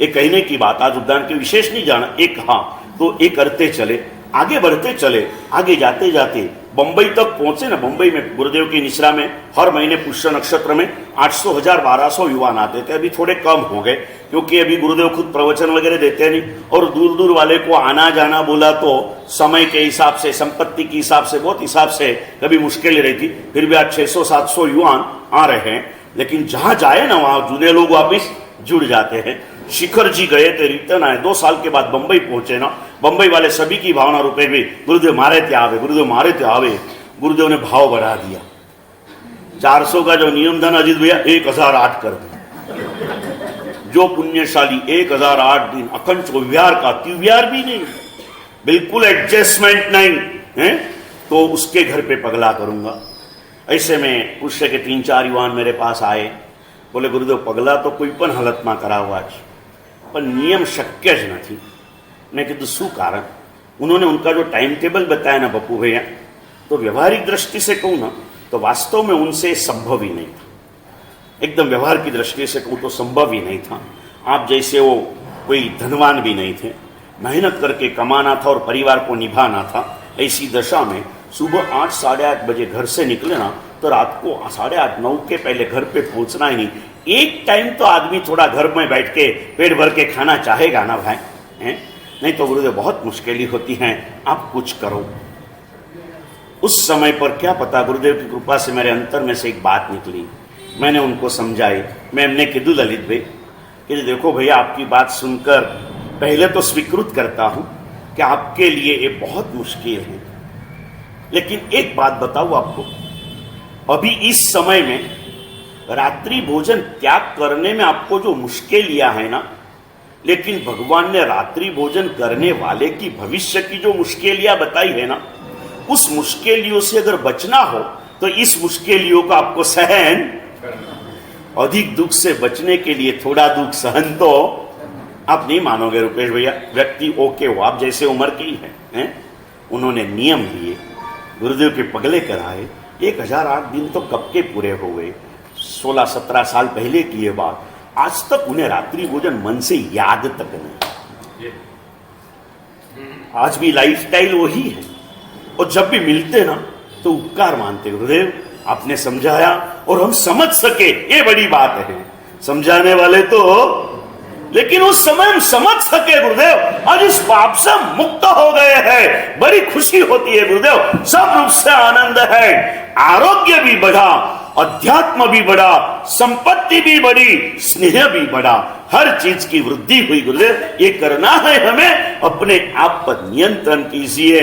S1: એ કહીને की बात, आज उद्धान के विशेष नहीं जाना, एक हाँ तो ये करते चले, आगे बढ़ते चले, आगे जाते जाते बंबई तक पहुंचे ना. बंबई में गुरुदेव की निश्रा में हर महीने पुष्य नक्षत्र में 800, 1000, 1200 युवान आते थे. अभी थोड़े कम हो गए क्योंकि अभी गुरुदेव खुद प्रवचन वगैरह देते नहीं, और दूर दूर वाले को आना जाना बोला तो समय के हिसाब से, संपत्ति के हिसाब से, बहुत हिसाब से कभी मुश्किल रहती. फिर भी आज 600, 700 युवान आ रहे हैं. लेकिन जहां जाए ना वहां जूने लोग वापिस जुड़ जाते हैं. शिखर जी गए थे, रिटर्न आए, 2 साल के बाद बंबई पहुंचे ना. बंबई वाले सभी की भावना रुपए भी, गुरुदेव मारे थे आवे, गुरुदेव मारे थे आवे. गुरुदेव ने भाव बढ़ा दिया. 400 का जो नियम था ना अजीत भैया, 1008 कर दिया. जो पुण्यशाली 1008 दिन अखंड चौव्यार का, तिव्यार भी नहीं, बिल्कुल एडजस्टमेंट नहीं है, तो उसके घर पे पगला करूंगा. ऐसे में पुष्य के 3-4 युवान मेरे पास आए, बोले गुरुदेव पगला तो कोई पण हालतમાં કરાવવા છે, પણ નિયમ શક્ય જ નથી. मैं कीधु शू कारण? उन्होंने उनका जो टाइम टेबल बताया ना बप्पू भैया, तो व्यवहारिक दृष्टि से कहूँ ना तो वास्तव में उनसे संभव ही नहीं था. एकदम व्यवहार की दृष्टि से कहूँ तो संभव ही नहीं था. आप जैसे वो कोई धनवान भी नहीं थे, मेहनत करके कमाना था और परिवार को निभाना था. ऐसी दशा में सुबह 8, 8:30 बजे घर से निकले ना तो रात को 8:30, 9 के पहले घर पे पहुंचना ही नहीं. एक टाइम तो आदमी थोड़ा घर में बैठ के पेट भर के खाना चाहेगा ना भाई, नहीं तो गुरुदेव बहुत मुश्किलें होती हैं, आप कुछ करो. उस समय पर क्या पता गुरुदेव की कृपा से मेरे अंतर में से एक बात निकली. मैंने उनको समझाई. मैं हमने कीधु ललित भाई कि देखो भैया आपकी बात सुनकर पहले तो स्वीकृत करता हूं कि आपके लिए ये बहुत मुश्किल है, लेकिन एक बात बताऊं आपको, अभी इस समय में रात्रि भोजन त्याग करने में आपको जो मुश्किलियां है ना, लेकिन भगवान ने रात्रि भोजन करने वाले की भविष्य की जो मुश्किलियां बताई है ना, उस मुश्किलियों से अगर बचना हो तो इस मुश्किलियों का आपको सहन, अधिक दुख से बचने के लिए थोड़ा दुख सहन तो आप नहीं मानोगे रुपेश भैया. व्यक्ति ओके हो, आप जैसे उम्र की है. उन्होंने नियम लिए, गुरुदेव के पगले कराए. 1008 दिन तो कब के पूरे हो गए, 16-17 साल पहले की ये बात. आज तक उन्हें रात्रि भोजन मन से याद तक नहीं. आज भी लाइफस्टाइल वही है, और जब भी मिलते ना तो उपकार मानते, गुरुदेव आपने समझाया और हम समझ सके, ये बड़ी बात है. समझाने वाले तो, लेकिन उस समय हम समझ सके गुरुदेव, आज इस पाप से मुक्त हो गए हैं, बड़ी खुशी होती है गुरुदेव. सब रूप से आनंद है, आरोग्य भी बढ़ा, अध्यात्म भी बढ़ा, संपत्ति भी बढ़ी, स्नेह भी बढ़ा, हर चीज की वृद्धि हुई. गुरुदेव ये करना है हमें, अपने आप पर नियंत्रण कीजिए.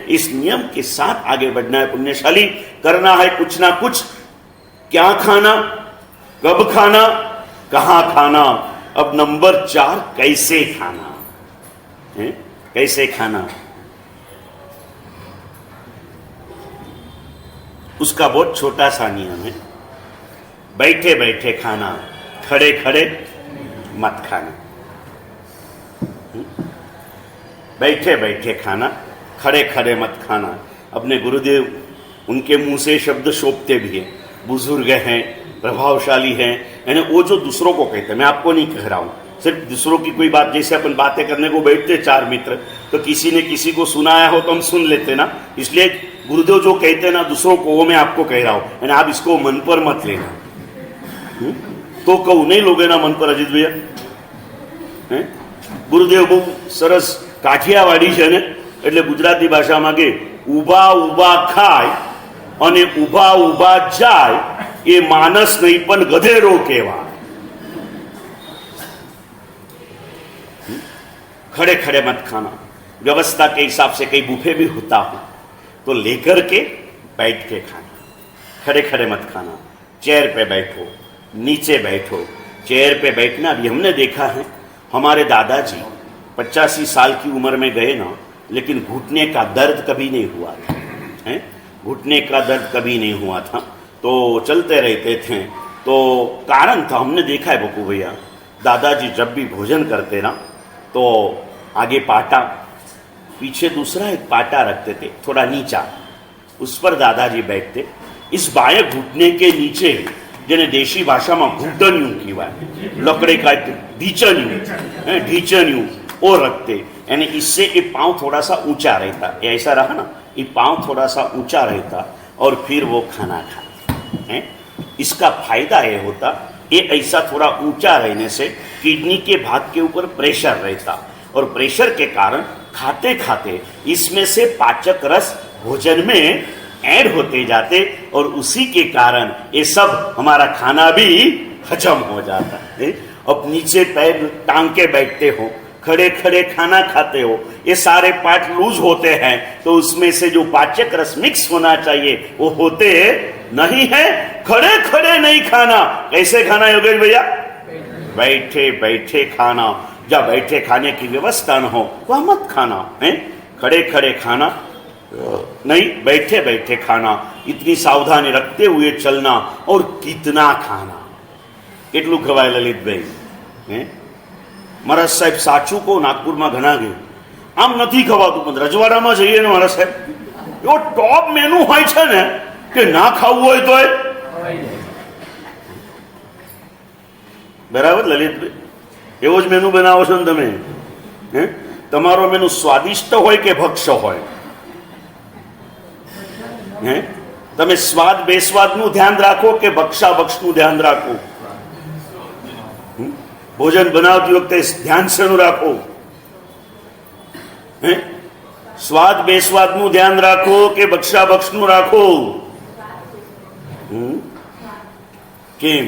S1: इस नियम के साथ आगे बढ़ना है पुण्यशाली. करना है कुछ ना कुछ. क्या खाना, कब खाना, कहां खाना. अब नंबर 4, कैसे खाना. कैसे खाना, उसका बहुत छोटा सा नियम है. बैठे बैठे खाना, खड़े खड़े मत खाना. बैठे बैठे खाना, खड़े खड़े मत खाना. अपने गुरुदेव उनके मुंह से शब्द शोभते भी हैं, बुजुर्ग हैं, प्रभावशाली हैं, यानी वो जो दूसरों को कहते हैं, मैं आपको नहीं कह रहा हूं, सिर्फ दूसरों की कोई बात, जैसे अपन बातें करने को बैठते 4 मित्र, तो किसी ने किसी को सुनाया हो तो हम सुन लेते ना। इसलिए गुरुदेव जो कहते हैं ना दूसरों को, वो मैं आपको कह रहा हूं, यानी आप इसको मन पर मत लेना। तो कहूं नहीं लोगे ना मन पर अजीत भैया? गुरुदेव बहु सरस काठियावाड़ी है ने, એટલે ગુજરાતી ભાષામાં કે ઊભા ઊભા ખાય અને ઊભા ઊભા જાય એ માનસ નહીં પણ ગધેડો કહેવાય। खड़े खड़े मत खाना, व्यवस्था के हिसाब से कई बुफे भी होता हो तो लेकर के बैठ के खाना। खड़े खड़े मत खाना, चेयर पे बैठो, नीचे बैठो। चेयर पे बैठना भी हमने देखा है, हमारे दादाजी 85 साल की उम्र में गए ना, लेकिन घुटने का दर्द कभी नहीं हुआ था, हैं? घुटने का दर्द कभी नहीं हुआ था, तो चलते रहते थे। तो कारण था, हमने देखा है बकू भैया, दादाजी जब भी भोजन करते ना तो आगे पाटा, पीछे दूसरा एक पाटा रखते थे थोड़ा नीचा, उस पर दादाजी बैठते। इस बाएं घुटने के नीचे જેને દેશી ભાષામાં ઘૂંટણિયું કહેવાય, लकड़े का ढीचनिયું वो रखते, यानी इससे ये पाँव थोड़ा सा ऊंचा रहता, ऐसा रहा ना, ये पाँव थोड़ा सा ऊंचा रहता और फिर वो खाना खाते। इसका फायदा ये होता, ये ऐसा थोड़ा ऊंचा रहने से किडनी के भाग के ऊपर प्रेशर रहता और प्रेशर के कारण खाते खाते इसमें से पाचक रस भोजन में ऐड होते जाते और उसी के कारण ये सब हमारा खाना भी हजम हो जाता है। अब नीचे पैर टांग के बैठते हो, खड़े खड़े खाना खाते हो, ये सारे पार्ट लूज होते हैं, तो उसमें से जो पाचक रस मिक्स होना चाहिए वो होते नहीं है। खड़े खड़े नहीं खाना, कैसे खाना योगेश भैया? बैठे बैठे खाना। जब बैठे खाने की व्यवस्था न हो वह मत खाना है। खड़े खड़े खाना नहीं, बैठे बैठे खाना, इतनी सावधानी रखते हुए चलना। और कितना खाना, કેટલું ખવાય લલિતભાઈ? महाराज साहेब साचू को नागपुर में घना गए, आम नहीं खवातुं, पण रजवाड़ा में जाइए ने महाराज साहेब एवो टॉप मेनू होय छे ने के ना खावुं होय तोय बराबर ललितभाई एवो ज मेनू बनावो छो ने तमे? तमारो मेनू स्वादिष्ट होय के भक्ष होय? तमे स्वाद बेस्वादનું ध्यान राखो के भक्षा भक्षનું ध्यान राखो? भोजन बनावती वखते ध्यान शेनु राखो? स्वाद बेस्वादનું ध्यान राखो के भक्षा भक्षનું राखो? केम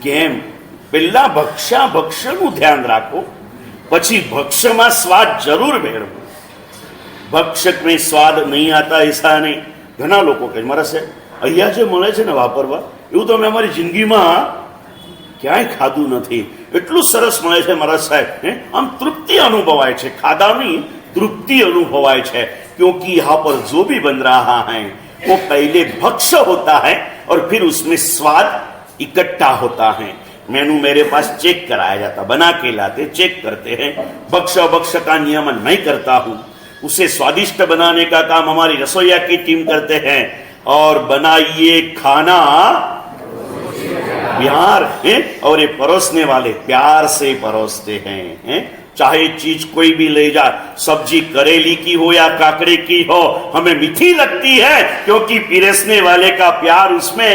S1: केम पहला भक्षा भक्षનું ध्यान राखो, પછી ભક્ષમાં સ્વાદ જરૂર મેળવો। ભક્ષક में स्वाद नहीं आता ऐसा नहीं। घना लोग कहे मारा साहेब अहिया जे मळे छे ने वापरवा एवं तो अमे अमारी जिंदगीमां क्यांय खाधुं नथी, एटलुं सरस मळे छे मारा साहेब। आम तृप्ति अनुभवाय छे, खाधानी तृप्ति अनुभवाय छे, क्योंकि यहाँ पर जो भी बन रहा है वो पहले भक्ष होता है और फिर उसमें स्वाद इकट्ठा होता है। मेनू मेरे पास चेक कराया जाता, बना के लाते, चेक करते हैं। भक्ष भक्ष का नियमन मैं करता हूँ, उसे स्वादिष्ट बनाने का काम हमारी रसोईया की टीम करते हैं। और बनाइए खाना प्यार है, और ये परोसने वाले प्यार से परोसते हैं। चाहे चीज कोई भी ले जाए, सब्जी करेली की हो या काकड़े की हो, हमें मीठी लगती है क्योंकि पिरसने वाले का प्यार उसमें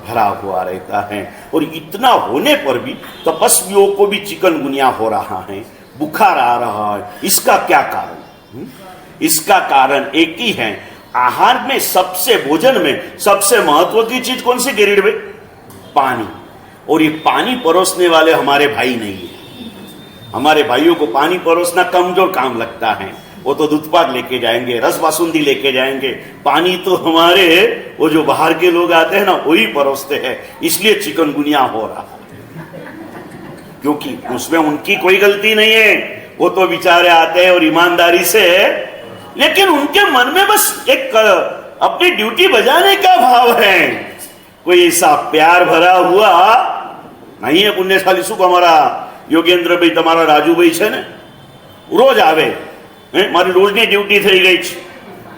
S1: भरा हुआ रहता है। और इतना होने पर भी तपस्वियों को भी चिकनगुनिया हो रहा है, बुखार आ रहा है। इसका क्या कारण? इसका कारण एक ही है, आहार में सबसे, भोजन में सबसे महत्व की चीज कौन सी गिरीड में? पानी। और ये पानी परोसने वाले हमारे भाई नहीं है। हमारे भाइयों को पानी परोसना कमजोर काम लगता है, वो तो दूध पाक लेके जाएंगे, रस बासुंदी लेके जाएंगे। पानी तो हमारे वो जो बाहर के लोग आते हैं ना वही परोसते हैं, इसलिए चिकनगुनिया हो रहा है। क्योंकि उसमें उनकी कोई गलती नहीं है, वो तो बेचारे आते हैं और ईमानदारी से, लेकिन उनके मन में बस एक अपनी ड्यूटी बजाने का भाव है, कोई ऐसा प्यार भरा हुआ नहीं है। पुण्यशाली सुख हमारा योगेंद्र भाई, तमारा राजू भाई है ने, रोज आवे, मारी रोजनी ड्यूटी थई गई छे,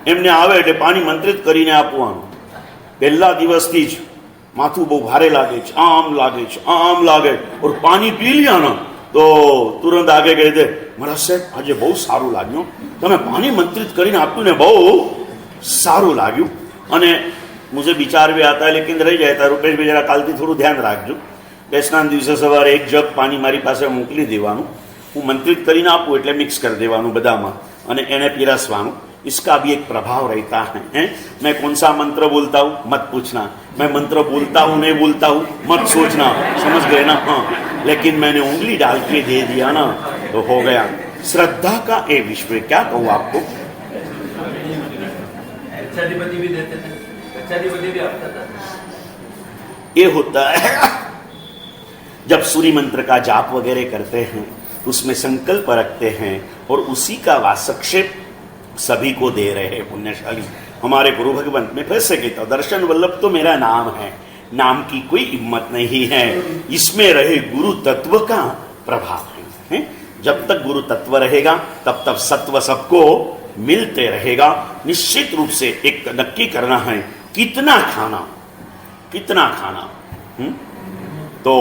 S1: एमने आवे એટલે પાણી મંત્રિત કરીને આપવાનું પહેલા દિવસથી જ माथू बहु भारे लागे आम लागे आम लागे और पानी पी लिया ना तो तुरंत आगे कही दे मारा साहेब आज बहुत सारू लाग्યું તમે पानी मंत्रित કરીને આપ્યું ને બહુ સારું लाग्યું અને मुझे विचार भी आता है लेकिन रही जाता रुपेश भाई जरा कालથી થોડું ધ્યાન રાખજો બેસના દિવસે સવારે એક જગ પાણી મારી પાસે મોકલી દેવાનું હું મંત્રિત કરીને આપું એટલે મિક્સ કરી દેવાનું બધામાં અને એને પીરસવાનું इसका भी एक प्रभाव रहता है मैं कौन सा मंत्र बोलता हूँ मत पूछना मैं मंत्र बोलता हूँ नहीं बोलता हूँ मत सोचना समझ गए ना हाँ लेकिन मैंने उंगली डाल के दे दिया ना तो हो गया श्रद्धा का ए विश्व क्या कहूँ आपको
S2: भी देते थे भी आता था
S1: ये होता है जब सूर्य मंत्र का जाप वगैरह करते हैं उसमें संकल्प रखते हैं और उसी का वासक्षेप सभी को दे रहे हैं पुण्यशाली हमारे गुरु भगवंत में फिर से कहता हूं दर्शन वल्लभ तो मेरा नाम है नाम की कोई हिम्मत नहीं है इसमें रहे गुरु तत्व का प्रभाव है जब तक गुरु तत्व रहेगा तब तक सत्व सबको मिलते रहेगा निश्चित रूप से एक नक्की करना है कितना खाना तो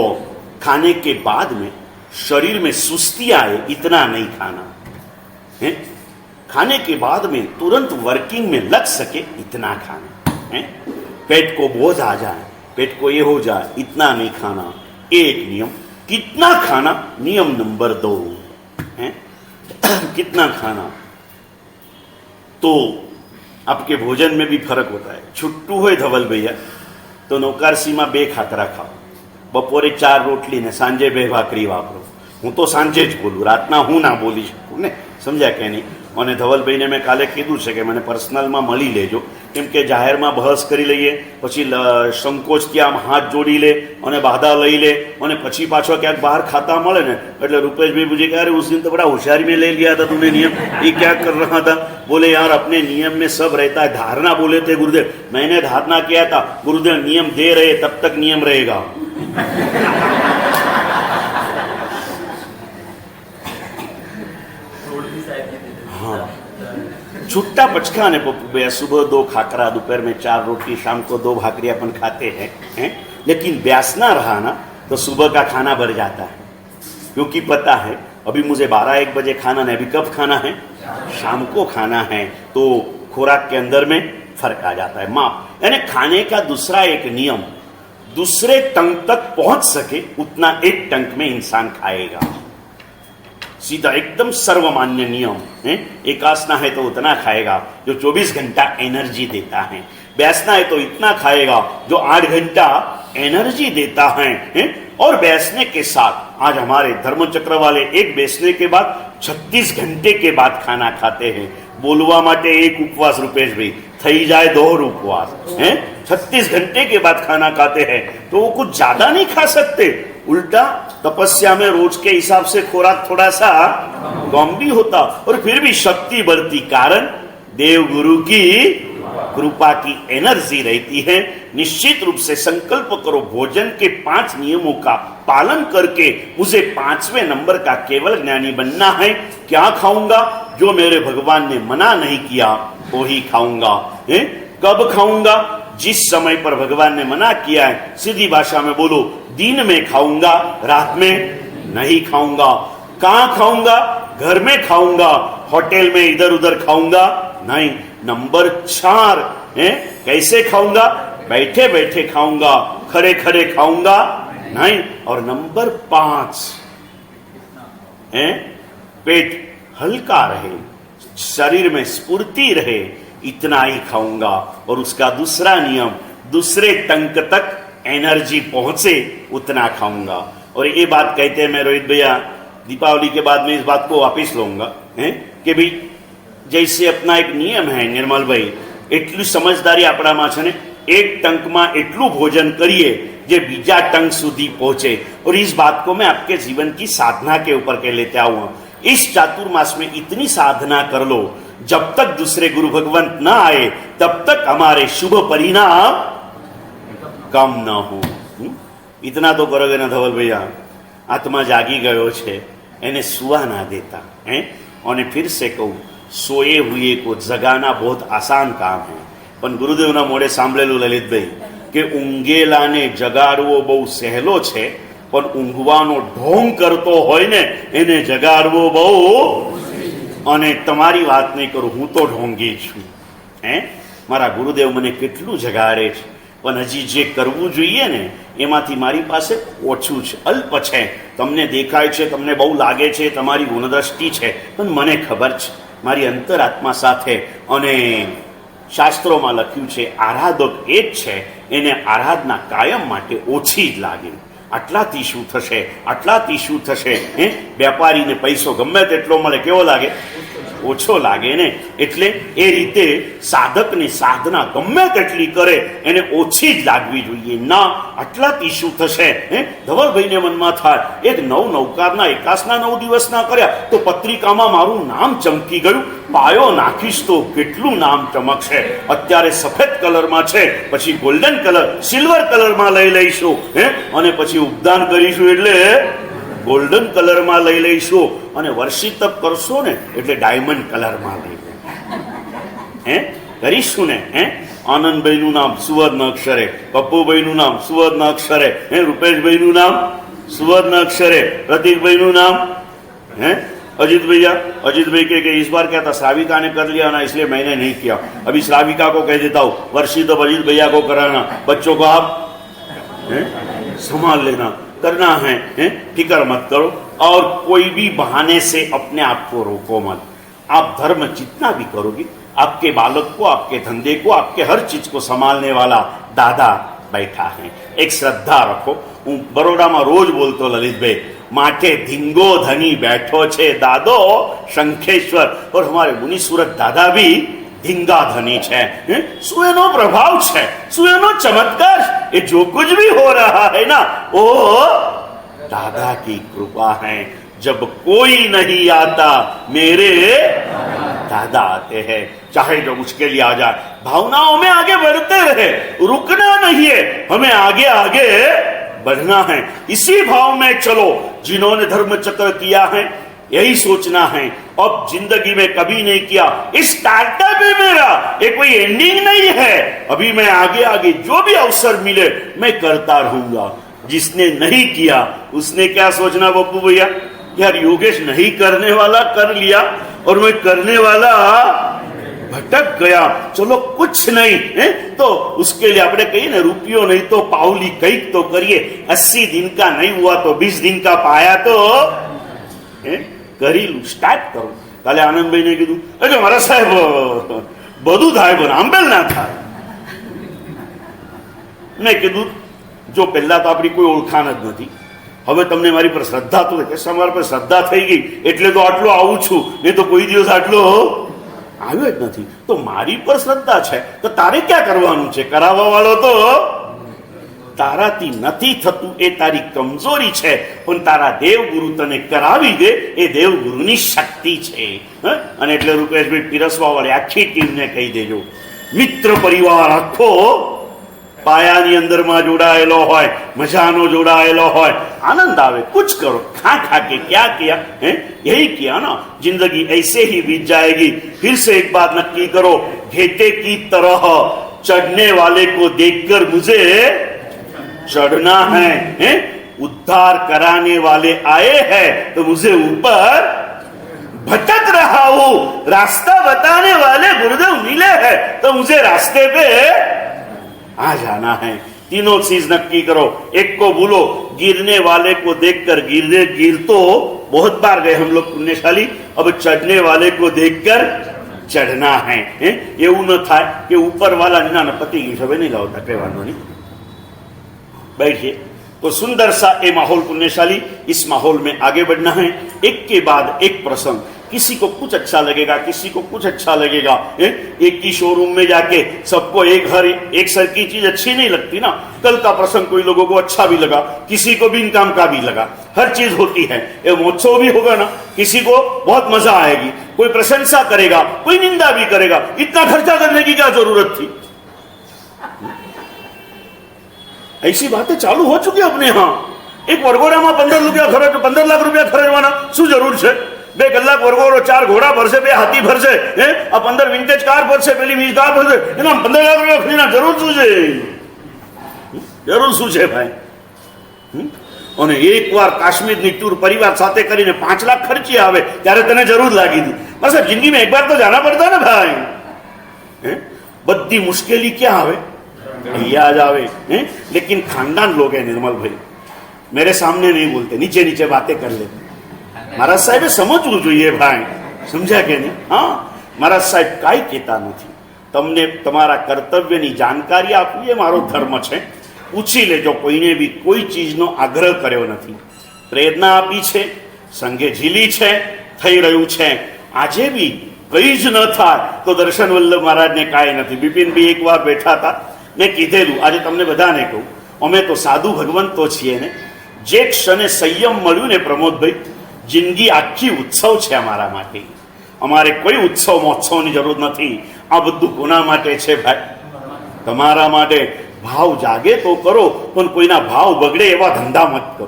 S1: खाने के बाद में शरीर में सुस्ती आए इतना नहीं खाना है खाने के बाद में तुरंत वर्किंग में लग सके इतना खाना है पेट को बोझ आ जाए पेट को ये हो जाए इतना नहीं खाना एक नियम कितना खाना नियम नंबर 2 है कितना खाना तो आपके भोजन में भी फर्क होता है छुट्टू हो धवल भैया तो नौकारसी में 2 खाकरा खाओ बपोरे 4 रोटली ने सांजे 2 भाकरी वापरो हूँ तो सांजे ज बोलूँ रातना हूँ ना बोली शकूँ ने समझा के नहीं અને ધવલભાઈને મેં કાલે કીધું છે કે મને પર્સનલમાં મળી લેજો કેમ કે જાહેરમાં બહસ કરી લઈએ પછી સંકોચથી આમ હાથ જોડી લે અને બાધા લઈ લે અને પછી પાછો ક્યાંક બહાર ખાતા મળે ને એટલે રૂપેશભાઈ પૂછે કે अरे उस दिन तो बड़ा होशियारी में ले लिया था तूने नियम ये क्या कर रहा था बोले यार अपने नियम में सब रहता है धारणा बोले थे गुरुदेव मैंने धारणा किया था गुरुदेव नियम दे रहे तब तक नियम रहेगा छुट्टा पचका ने सुबह 2 खाकरा दोपहर में 4 रोटी शाम को 2 भाकरी अपन खाते हैं लेकिन ब्यासना रहा ना तो सुबह का खाना भर जाता है क्योंकि पता है अभी मुझे 12-1 बजे खाना नहीं अभी कब खाना है शाम को खाना है तो खुराक के अंदर में फर्क आ जाता है माप यानी खाने का दूसरा एक नियम दूसरे टंक तक पहुंच सके उतना एक टंक में इंसान खाएगा सीधा एकदम सर्वमान्य नियम है एकासना है तो उतना खाएगा जो 24 घंटा एनर्जी देता है बैसना है तो इतना खाएगा जो 8 घंटा एनर्जी देता है और बैसने के साथ आज हमारे धर्मचक्र वाले एक बैसने के बाद 36 घंटे के बाद खाना खाते हैं बोलवा माटे एक उपवास रुपेश भाई थई जाए 2 उपवास है 36 घंटे के बाद खाना खाते हैं तो वो कुछ ज्यादा नहीं खा सकते उल्टा तपस्या में रोज के हिसाब से खुराक थोड़ा सा कम भी होता और फिर भी शक्ति बढ़ती कारण देव गुरु की कृपा की एनर्जी रहती है निश्चित रूप से संकल्प करो भोजन के 5 नियमों का पालन करके मुझे 5वें नंबर का केवल ज्ञानी बनना है क्या खाऊंगा जो मेरे भगवान ने मना नहीं किया वो ही खाऊंगा कब खाऊंगा जिस समय पर भगवान ने मना किया है सीधी भाषा में बोलो दिन में खाऊंगा रात में नहीं खाऊंगा कहां खाऊंगा घर में खाऊंगा होटल में इधर उधर खाऊंगा नहीं नंबर 4 कैसे खाऊंगा बैठे बैठे खाऊंगा खड़े खड़े खाऊंगा नहीं और नंबर 5 पेट हल्का रहे शरीर में स्फूर्ति रहे इतना ही खाऊंगा और उसका दूसरा नियम दूसरे टंक तक एनर्जी पहुंचे उतना खाऊंगा और ये बात कहते हैं मैं रोहित भैया दीपावली के बाद में इस बात को वापिस लूंगा कि भाई जैसे अपना एक नियम है निर्मल भाई एटली समझदारी अपनामां छे ने एक टंक में एटलू भोजन करिए जे बीजा टंक सुधी पहुंचे और इस बात को मैं आपके जीवन की साधना के ऊपर के लेते आऊँ इस चातुर्मास में इतनी साधना कर लो जब तक दूसरे गुरु भगवंत ना आए तब तक हमारे शुभ परिणाम कम न हो इतना तो करोगे ना धवल भैया आत्मा जागी गयो छे एने सुवा ना देता है और फिर से कहूँ सोए हुए को जगाना बहुत आसान काम है पण गुरुदेव ना मोड़े सांभळेलू ललित भाई કે ઊંઘેલાને જગાડવો બહુ સહેલો છે, પણ ઊંઘવાનો ઢોંગ કરતો હોય ને એને જગાડવો બહુ. અને તમારી વાત નહીં કરું, હું તો ઢોંગી છું. મારા ગુરુદેવ મને કેટલું જગાડે છે, પણ હજી જે કરવું જોઈએ ને એમાંથી મારી પાસે ઓછું છે, અલ્પ છે. તમને દેખાય છે, તમને બહુ લાગે છે, તમારી ગુણદ્રષ્ટિ છે, પણ મને ખબર છે મારી અંતરાત્મા સાથે. અને શાસ્ત્રોમાં લખ્યું છે આરાધક એ જ છે એને આરાધના કાયમ માટે ઓછી જ લાગે. આટલાથી શું થશે, આટલાથી શું થશે? વેપારીને પૈસો ગમે તેટલો મળે કેવો લાગે? ઓછો લાગે ને. એટલે એ રીતે સાધકની સાધના ગમે તેટલી કરે એને ઓછી જ લાગવી જોઈએ. ના, આટલાથી શું થશે? ધવલભાઈને મનમાં થાય એક નવકારના 81ના 9 દિવસના કર્યા તો પત્રિકામાં મારું નામ ચમકી ગયું. પાયો નાખીશ તો કેટલું નામ ચમકશે. અત્યારે સફેદ કલરમાં છે, પછી ગોલ્ડન કલર, સિલ્વર કલરમાં લઈ લઈશું, અને પછી ઉપદાન કરીશું એટલે ગોલ્ડન કલરમાં લઈ લઈશું, અને વર્ષી તપ કરશો ને એટલે ડાયમંડ કલરમાં લઈ કરીશું ને. આનંદભાઈનું નામ સુવર્ણ અક્ષરે, પપ્પુભાઈનું નામ સુવર્ણ અક્ષરે, રૂપેશભાઈનું નામ सुवर्ण अक्षर है। प्रतीक भाई नु नाम है अजीत भैया। अजीत भाई के इस बार क्या था, श्राविका ने कर लिया ना इसलिए मैंने नहीं किया। अभी श्राविका को कह देता हूँ, वर्षी तो अजीत भैया को कराना, बच्चों को आप संभाल लेना, करना है, फिक्र मत करो। और कोई भी बहाने से अपने आप को रोको मत। आप धर्म जितना भी करोगे, आपके बालक को, आपके धंधे को, आपके हर चीज को संभालने वाला दादा बैठा है। एक श्रद्धा रखो। हूँ बरोड़ा में रोज बोलतो ललित भाई, माटे धींगो धनी बैठो छे दादो शंखेश्वर। और हमारे मुनि सूरत दादा भी धींगा धनी छे। सुएनो प्रभाव छे, सुएनो चमत्कार। ये जो कुछ भी हो रहा है ना, वो दादा की कृपा है। जब कोई नहीं आता मेरे दादा आते हैं। चाहे जो मुश्किल आ जाए, भावनाओं में आगे बढ़ते रहे, रुकना नहीं है, हमें आगे आगे बढ़ना है। इसी भाव में चलो। जिन्होंने धर्म चक्र किया है यही सोचना है, अब जिंदगी में कभी नहीं किया, इस स्टार्टअप है मेरा, ये कोई एंडिंग नहीं है। अभी मैं आगे आगे जो भी अवसर मिले मैं करता रहूंगा। जिसने नहीं किया उसने क्या सोचना बप्पू भैया, यार योगेश नहीं करने वाला कर लिया और मैं करने वाला भटक गया, चलो कुछ नहीं है। तो उसके लिए अपने कहिए ना, रुपयो नहीं तो पाउली कई तो करिए। 80 दिन का नहीं हुआ तो 20 दिन का पाया तो करी लू, स्टार्ट करो। काले आनंद भाई ने कीधु, अरे मारा साहेब बधु थाय पण आंबेल ना थाय। मैं कीधु जो पहला तो अपनी कोई ओळखाण ज नथी, હવે તમને મારી પર શ્રદ્ધા તો કે તમારા પર શ્રદ્ધા થઈ ગઈ એટલે તો આટલો આવું છું, નહીં તો કોઈ દિવસ આટલો આવ્યો જ નથી। તો મારી પર શ્રદ્ધા છે તો તારે ક્યાં કરવાનું છે? કરાવવા વાળો તો તારાથી નથી થતું, એ તારી કમજોરી છે, પણ તારા દેવગુરુ તને કરાવી દે એ દેવગુરુની શક્તિ છે। અને એટલે રૂપેશભાઈ પીરસવા વાળી આખી ટીમને કહી દેજો, મિત્ર પરિવાર આખો पायानी अंदर में जोड़ाયેલો હોય, मजानो जोड़ाયેલો હોય, आनंद आवे। कुछ करो, खा खा के क्या किया है, यही किया ना। जिंदगी ऐसे ही बीत जाएगी। फिर से एक बात नक्की करो, घेटे की तरह चढ़ने वाले को देखकर मुझे चढ़ना है। उद्धार कराने वाले आए हैं तो मुझे ऊपर भटक रहा हूं। रास्ता बताने वाले गुरुदेव मिले हैं तो मुझे रास्ते पे आ जाना है। तीनों चीज नक्की करो। एक को भूलो, गिरने वाले को देखकर गिर तो बहुत बार गए हम लोग पुण्यशाली, अब चढ़ने वाले को देखकर चढ़ना है। એવું ન થાય કે ઉપર વાળા ના પતિ ગયું હવે નહીં લાવતા, કઈ વાંધો નહીં, बैठिए। तो सुंदर सा ये माहौल पुण्यशाली, इस माहौल में आगे बढ़ना है। एक के बाद एक प्रसंग, किसी को कुछ अच्छा लगेगा, किसी को कुछ अच्छा लगेगा। एक ही शोरूम में जाके सबको एक सर की चीज अच्छी नहीं लगती ना। कल का प्रसंग कोई लोगों को अच्छा भी लगा, किसी को भी इनकाम का भी लगा, हर चीज होती है। ये महोत्सव भी होगा ना, किसी को बहुत मजा आएगी, कोई प्रशंसा करेगा, कोई निंदा भी करेगा। इतना खर्चा करने की क्या जरूरत थी? ऐसी बातें चालू हो चुकी अपने यहाँ। एक वरघोड़ा में 15 लाख रुपया खर्चवाना शू जरूर है? 2 કલાક વરઘોડો, 4 ઘોડા ભરશે, 2 હાથી ભરશે, આ 15 વિન્ટેજ કાર ભરશે, પેલી વીજ કાર ભરશે, એના 15 લાખ રૂપિયા ખરીદના જરૂર શું છે? જરૂર શું છે ભાઈ? અને એકવાર કાશ્મીરની ટૂર પરિવાર સાથે કરીને 5 લાખ ખર્ચી આવે ત્યારે તને જરૂર લાગી હતી. બસ જિંદગી में एक बार तो जाना पड़ता है ना भाई. बद्दी मुश्किली क्या आवे? यहाँ जावे. लेकिन खानदान लोग हैं निर्मल भाई, मेरे सामने नहीं बोलते, नीचे नीचे बातें कर लेते. महाराज साहेब समझવું જોઈએ ભાઈ, સમજ્યા કે નહીં? હા, મહારાજ સાહેબ કાંઈ કહેતા નથી. તમને તમારા કર્તવ્યની જાણકારી આપવી એ મારો ધર્મ છે. પૂછી લેજો, કોઈને બી કોઈ ચીજનો આગ્રહ કર્યો નથી. પ્રેરણા આપી છે, સંઘે ઝીલી છે, થઈ રહ્યું છે. આજે બી કઈ જ ન થાય તો દર્શન વલ્લભ મહારાજને કાંઈ નથી. બિપિનભાઈ એકવાર બેઠા હતા, મેં કીધેલું, આજે તમને બધાને કહું, અમે તો સાધુ ભગવંતો છીએ ને. જે ક્ષણે સંયમ મળ્યું ને પ્રમોદભાઈ, જિંદગી આખી ઉત્સવ છે અમારા માટે. અમારે કોઈ ઉત્સવ મહોત્સવની જરૂર નથી. આ બધું કોના માટે છે ભાઈ? તમારા માટે. ભાવ જાગે તો કરો, પણ કોઈના ભાવ બગડે એવા ધંધા મત કરો.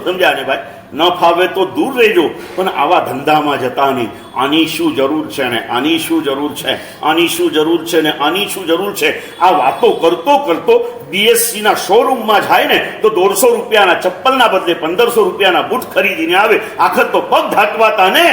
S1: સમજ્યા ને ભાઈ? ન ફાવે તો દૂર રહેજો, પણ આવા ધંધામાં જતા નહીં. આની શું જરૂર છે ને આની શું જરૂર છે, આની શું જરૂર છે ને આની શું જરૂર છે, આ વાતો કરતો કરતો બીએસસી ના શોરૂમમાં જાય ને તો 150 રૂપિયાના ચપ્પલના બદલે 1500 રૂપિયાના બૂટ ખરીદીને આવે. આખર તો પગ ઢાંકવાતા ને.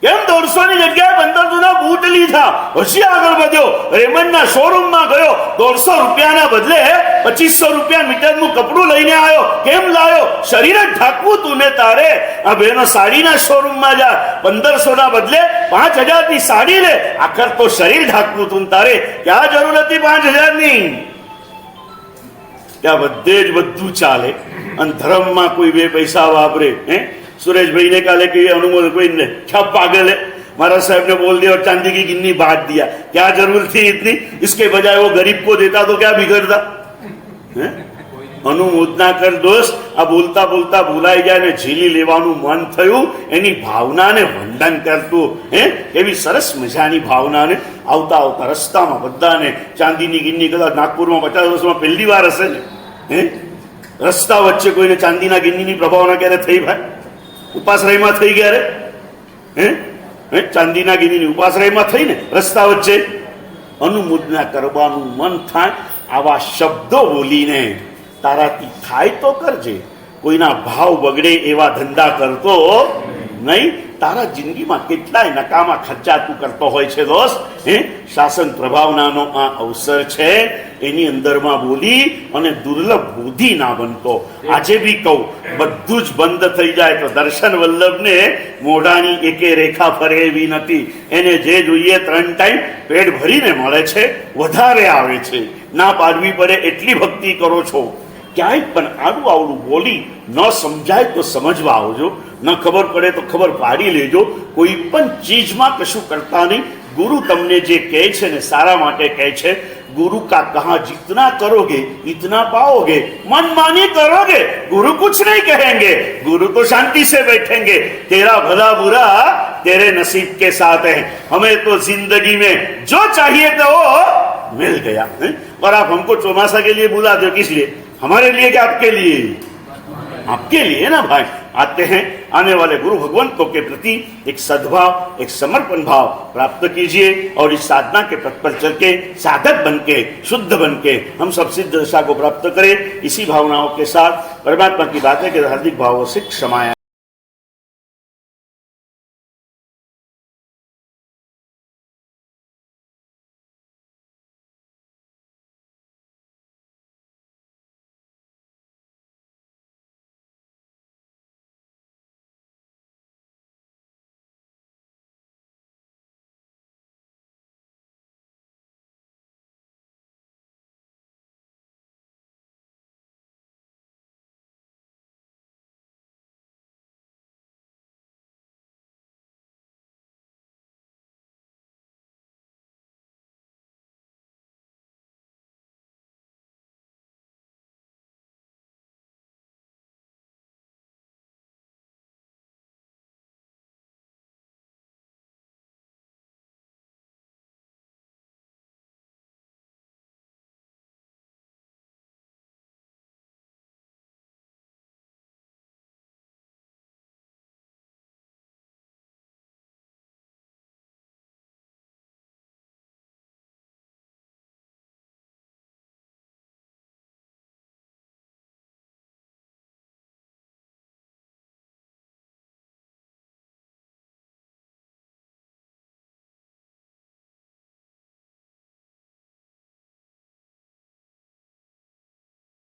S1: કેમ 150 ની જગ્યાએ 1500 ના બૂટ લીધા? પછી આગળ વધ્યો, રેમંડના શોરૂમમાં ગયો, 150 રૂપિયાના બદલે 2500 રૂપિયા મીટરનું કપડું લઈને આવ્યો. કેમ લાવ્યો? શરીર જ ઢાંકવું તું ને તારે. આ બેનો સાડીના શોરૂમમાં જા, 1500 ના બદલે 5000 ની સાડી લે. આખર તો શરીર ઢાંકવું તું તારે. ક્યાં જરૂર હતી 5000 ની? ત્યાં બધે જ બધું ચાલે અને ધર્મમાં કોઈ 2 પૈસા વાપરે. सुरेश ने काले कि अनुमोदन कोई ने क्या पागल है, महाराज साहब ने बोल दिया और चांदी की गिन्नी बांट दिया. क्या जरूर थी इतनी? इसके बजाय वो गरीब को देता तो क्या बिगड़ता? अनुमोदना कर दोस्त. आ बोलता बोलता भूलाઈ જાય ને ઝીલી લેવાનું મન થયું, એની ભાવનાને વંદન કરતું. એવી સરસ મજાની ભાવનાને આવતા આવતા રસ્તામાં બધાને ચાંદીની ગિન્ની, કદાચ નાગપુરમાં 50 વર્ષમાં પહેલી વાર હશે ને, રસ્તા વચ્ચે કોઈને ચાંદીના ગિન્નીની પ્રભાવના ક્યારે થઈ ભાઈ? ઉપાશ્રયમાં થઈ ગયા રે. ચાંદીના ગિન્નીની ઉપાશ્રયમાં થઈ ને રસ્તા વચ્ચે. અનુમોદના કરવાનું મન થાય. આવા શબ્દો બોલીને તારાથી થાય તો કરજે, કોઈના ભાવ બગડે એવા ધંધા કરતો નહીં. તારા જિંદગીમાં કેટલાય નકામા ખર્ચા તું કરતો હોય છે દોસ્ત. શાસન પ્રભાવનાનો આ અવસર છે, એની અંદરમાં બોલી અને દુર્લભ બુદ્ધિ ના બનતો. આજે બી કહું, બધું જ બંધ થઈ જાય તો દર્શન વલ્લભને મોઢાની એકે રેખા ફરે એવી નથી. એને જે જોઈએ 3 ટાઈમ પેટ ભરીને મળે છે, વધારે આવે છે. ના પાડવી પડે એટલી ભક્તિ કરો છો. ક્યાંય પણ આડું આવડું બોલી ન સમજાય તો સમજવા આવજો, ન ખબર પડે તો ખબર પાડી લેજો. કોઈ પણ ચીજમાં કશું કરતા નહીં. ગુરુ તમને જે કહે છે ને સારા માટે કહે છે. गुरु का कहा जितना करोगे इतना पाओगे, मन मानी करोगे गुरु कुछ नहीं कहेंगे, गुरु तो शांति से बैठेंगे. तेरा भला बुरा तेरे नसीब के साथ है. हमें तो जिंदगी में जो चाहिए था वो मिल गया है? और आप हमको चौमासा के लिए बुलाते हो, किस लिए? हमारे लिए कि आपके लिए? आपके लिए ना भाई. आते हैं, आने वाले गुरु भगवंतों के प्रति एक सद्भाव, एक समर्पण भाव प्राप्त कीजिए और इस साधना के पथ पर चल के साधक बन के, शुद्ध बन के हम सब सिद्ध दशा को प्राप्त करें. इसी भावनाओं के साथ परमात्मा की बातें के हार्दिक भावों से क्षमाया.